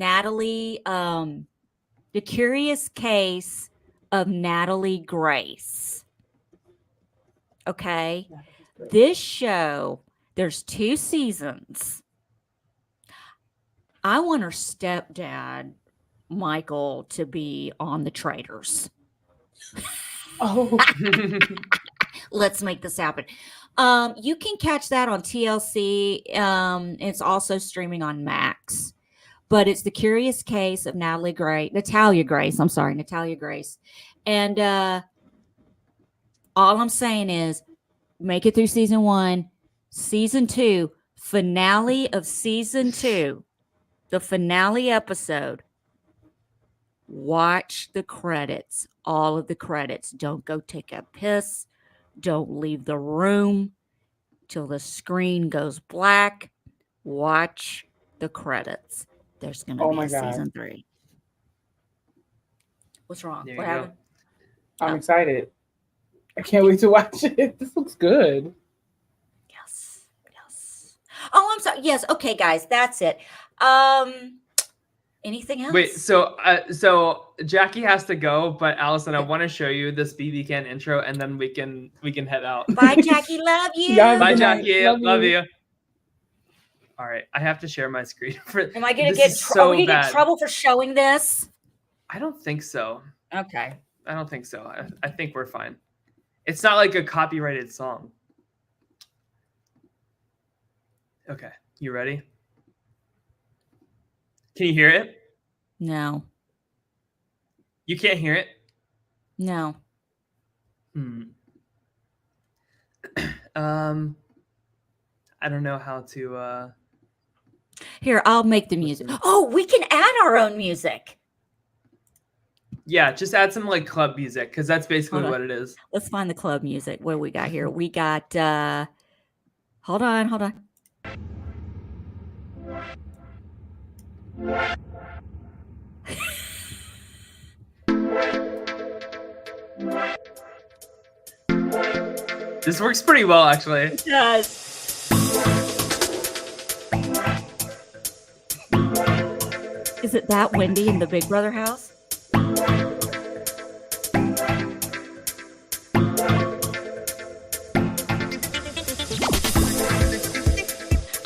Curious Case of Natalie Grace. Okay. This show, there's 2 seasons. I want her stepdad, Michael, to be on the Traitors. Oh. Let's make this happen. You can catch that on TLC. It's also streaming on Max. But it's the Curious Case of Natalia Grace. I'm sorry, Natalia Grace. And all I'm saying is make it through season 1. Season 2, finale of season 2, the finale episode. Watch the credits, all of the credits. Don't go take a piss. Don't leave the room till the screen goes black. Watch the credits. There's going to be a season 3. What's wrong? There What you go. happened? I'm excited. I can't wait to watch it. This looks good. Yes. Oh, I'm sorry. Yes. Okay, guys, that's it. Anything else? Wait, so Jackie has to go, but Allison, I want to show you this BB Can intro, and then we can head out. Bye, Jackie. Love you. Bye, Good night. Jackie. Love Love you. you. All right, I have to share my screen. Am I going to This get is are we so going to get in bad. trouble for showing this? I don't think so. Okay. I don't think so. I think we're fine. It's not like a copyrighted song. Okay, you ready? Can you hear it? No. You can't hear it? No. I don't know how to. Here, I'll make the music. Oh, we can add our own music. Yeah, just add some like club music because that's basically what it is. Let's find the club music. What do we got here? We got hold on. This works pretty well, actually. It does. Is it that windy in the Big Brother house?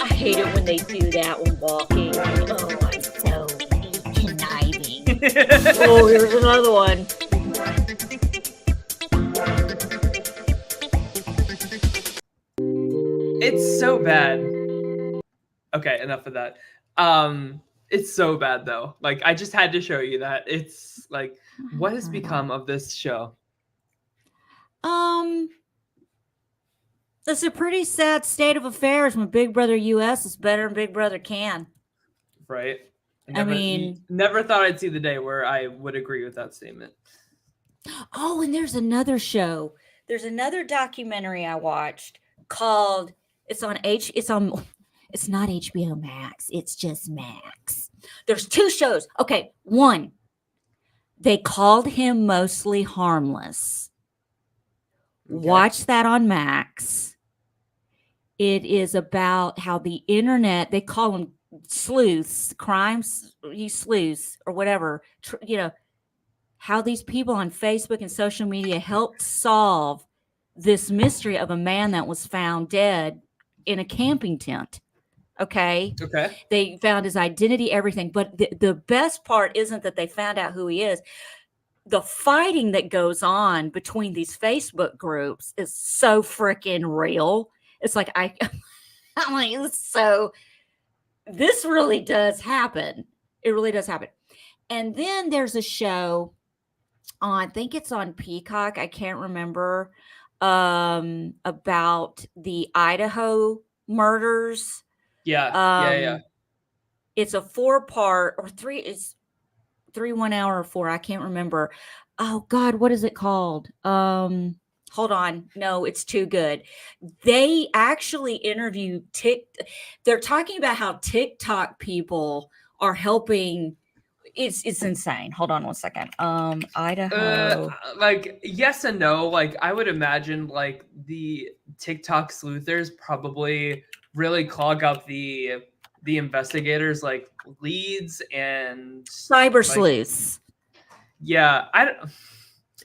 I hate it when they do that when walking. Oh, I'm so conniving. Oh, here's another one. It's so bad. Okay, enough of that. It's so bad though. Like I just had to show you that. It's like what has become of this show? It's a pretty sad state of affairs when Big Brother US is better than Big Brother Can. Right? Never thought I'd see the day where I would agree with that statement. Oh, and there's another show. There's another documentary I watched called it's not HBO Max. It's just Max. There's two shows. Okay, one. They called him Mostly Harmless. Okay. Watch that on Max. It is about how the internet, they call them sleuths, sleuths or whatever, how these people on Facebook and social media helped solve this mystery of a man that was found dead in a camping tent. Okay. They found his identity, everything. But the best part isn't that they found out who he is. The fighting that goes on between these Facebook groups is so freaking real. It's like, I'm like, so this really does happen. It really does happen. And then there's a show I think it's on Peacock. I can't remember, about the Idaho murders. Yeah. It's a 4-part or 3 1 hour or 4. I can't remember. Oh God, what is it called? Hold on. No, it's too good. They actually interview they're talking about how TikTok people are helping. It's insane. Hold on 1 second. Idaho. Like yes and no. Like I would imagine like the TikTok sleuthers probably really clog up the investigators like leads and cyber sleuths. Yeah,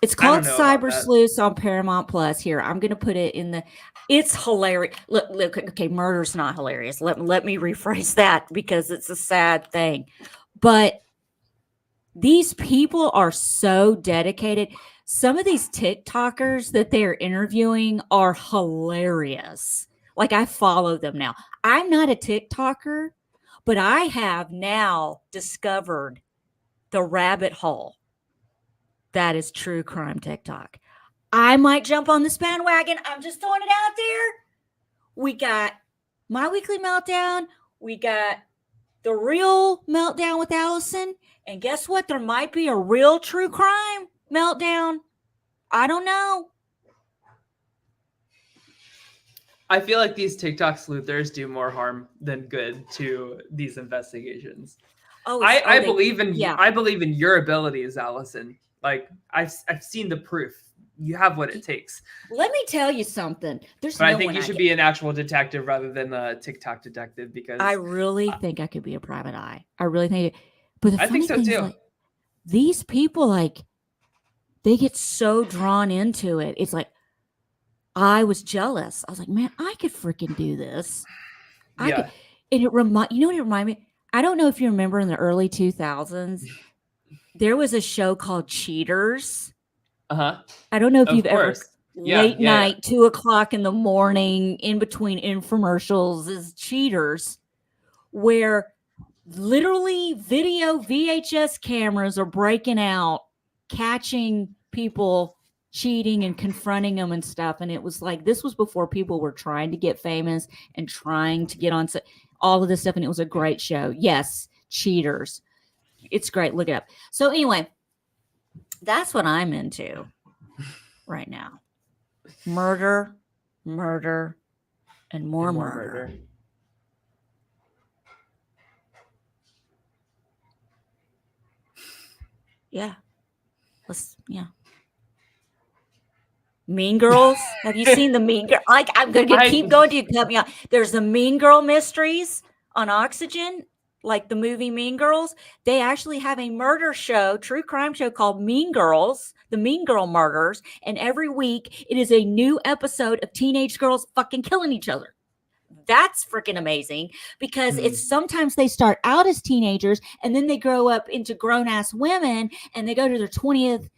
it's called Cyber Sleuths on Paramount Plus. Here, I'm going to put it in it's hilarious. Look, okay, murder's not hilarious. Let me rephrase that because it's a sad thing. But these people are so dedicated. Some of these TikTokers that they're interviewing are hilarious. Like I follow them now. I'm not a TikToker, but I have now discovered the rabbit hole that is true crime TikTok. I might jump on this bandwagon. I'm just throwing it out there. We got My Weekly Meltdown. We got The Real Meltdown with Allison. And guess what? There might be a real true crime meltdown. I don't know. I feel like these TikTok sleuthers do more harm than good to these investigations. I believe in your abilities, Allison. Like I've seen the proof. You have what it takes. Let me tell you something. I think you should be an actual detective rather than a TikTok detective because I really think I could be a private eye. I really think it. But I think so too. Like, these people, like, they get so drawn into it. It's like I was jealous. I was like, man, I could freaking do this. I could. And you know what it reminded me? I don't know if you remember in the early 2000s, there was a show called Cheaters. I don't know if you've ever late night, 2:00 in the morning, in between infomercials is Cheaters, where literally video VHS cameras are breaking out, catching people cheating and confronting them and stuff. And it was like, this was before people were trying to get famous and trying to get on all of this stuff. And it was a great show. Yes, Cheaters. It's great. Look it up. So anyway, that's what I'm into right now. Murder, murder, and more murder. Yeah. Yeah. Mean Girls. Have you seen the Mean Girl? Like, I'm going to keep going to you cut me off. There's the Mean Girl Mysteries on Oxygen, like the movie Mean Girls. They actually have a murder show, true crime show called Mean Girls, the Mean Girl Murders. And every week it is a new episode of teenage girls fucking killing each other. That's freaking amazing because it's sometimes they start out as teenagers and then they grow up into grown-ass women and they go to their 20th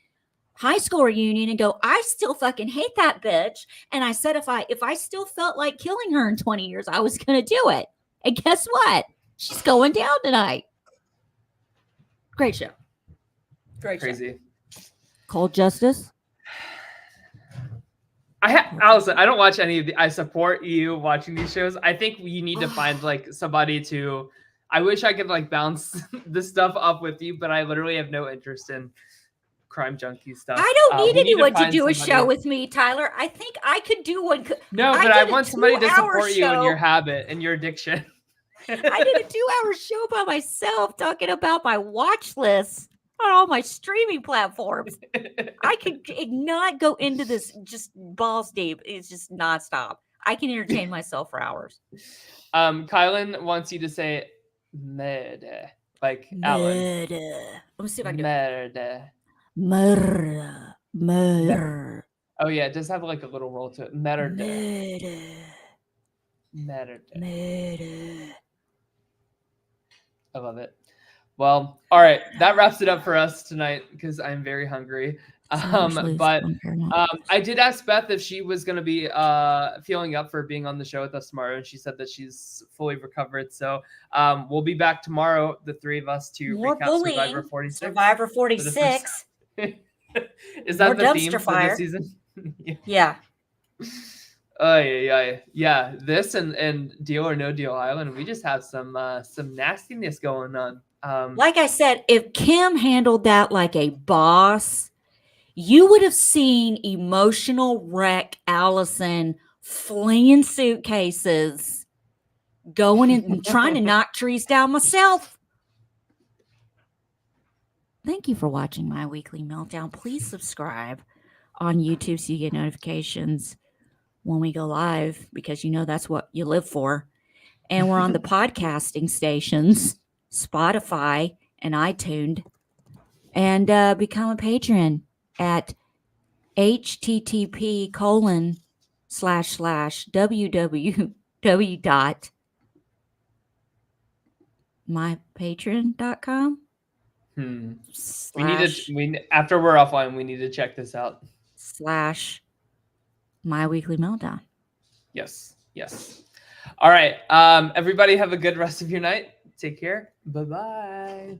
high school reunion and go, I still fucking hate that bitch. And I said, if I still felt like killing her in 20 years, I was going to do it. And guess what? She's going down tonight. Great show. Great Crazy. Show. Cold Justice. Allison, I don't watch any of the. I support you watching these shows. I think you need to find like somebody to. I wish I could like bounce this stuff up with you, but I literally have no interest in crime junkie stuff. I don't need anyone to do a show with me, Tyler. I think I could do one. No, but I want somebody to support you in your habit and your addiction. I did a 2-hour show by myself talking about my watch list on all my streaming platforms. I could not go into this just balls deep. It's just nonstop. I can entertain myself for hours. Kylan wants you to say murder, like Alan. Let me see if I can do murder. Murder. Murder. Oh yeah, it does have like a little roll to it. Murder. Murder. I love it. Well, all right, that wraps it up for us tonight because I'm very hungry. But I did ask Beth if she was going to be feeling up for being on the show with us tomorrow, and she said that she's fully recovered. So we'll be back tomorrow, the three of us, to recap Survivor 46. Survivor 46. Is that the theme for this season? Yeah. Yeah. This and Deal or No Deal Island, we just have some nastiness going on. Like I said, if Kim handled that like a boss, you would have seen emotional wreck Allison flinging suitcases, going in and trying to knock trees down myself. Thank you for watching my weekly meltdown. Please subscribe on YouTube so you get notifications when we go live, because you know that's what you live for. And we're on the podcasting stations, Spotify and iTunes, and become a patron at http://www.mypatreon.com. We after we're offline, we need to check this out. /My Weekly Meltdown. Yes. All right. Everybody have a good rest of your night. Take care. Bye-bye.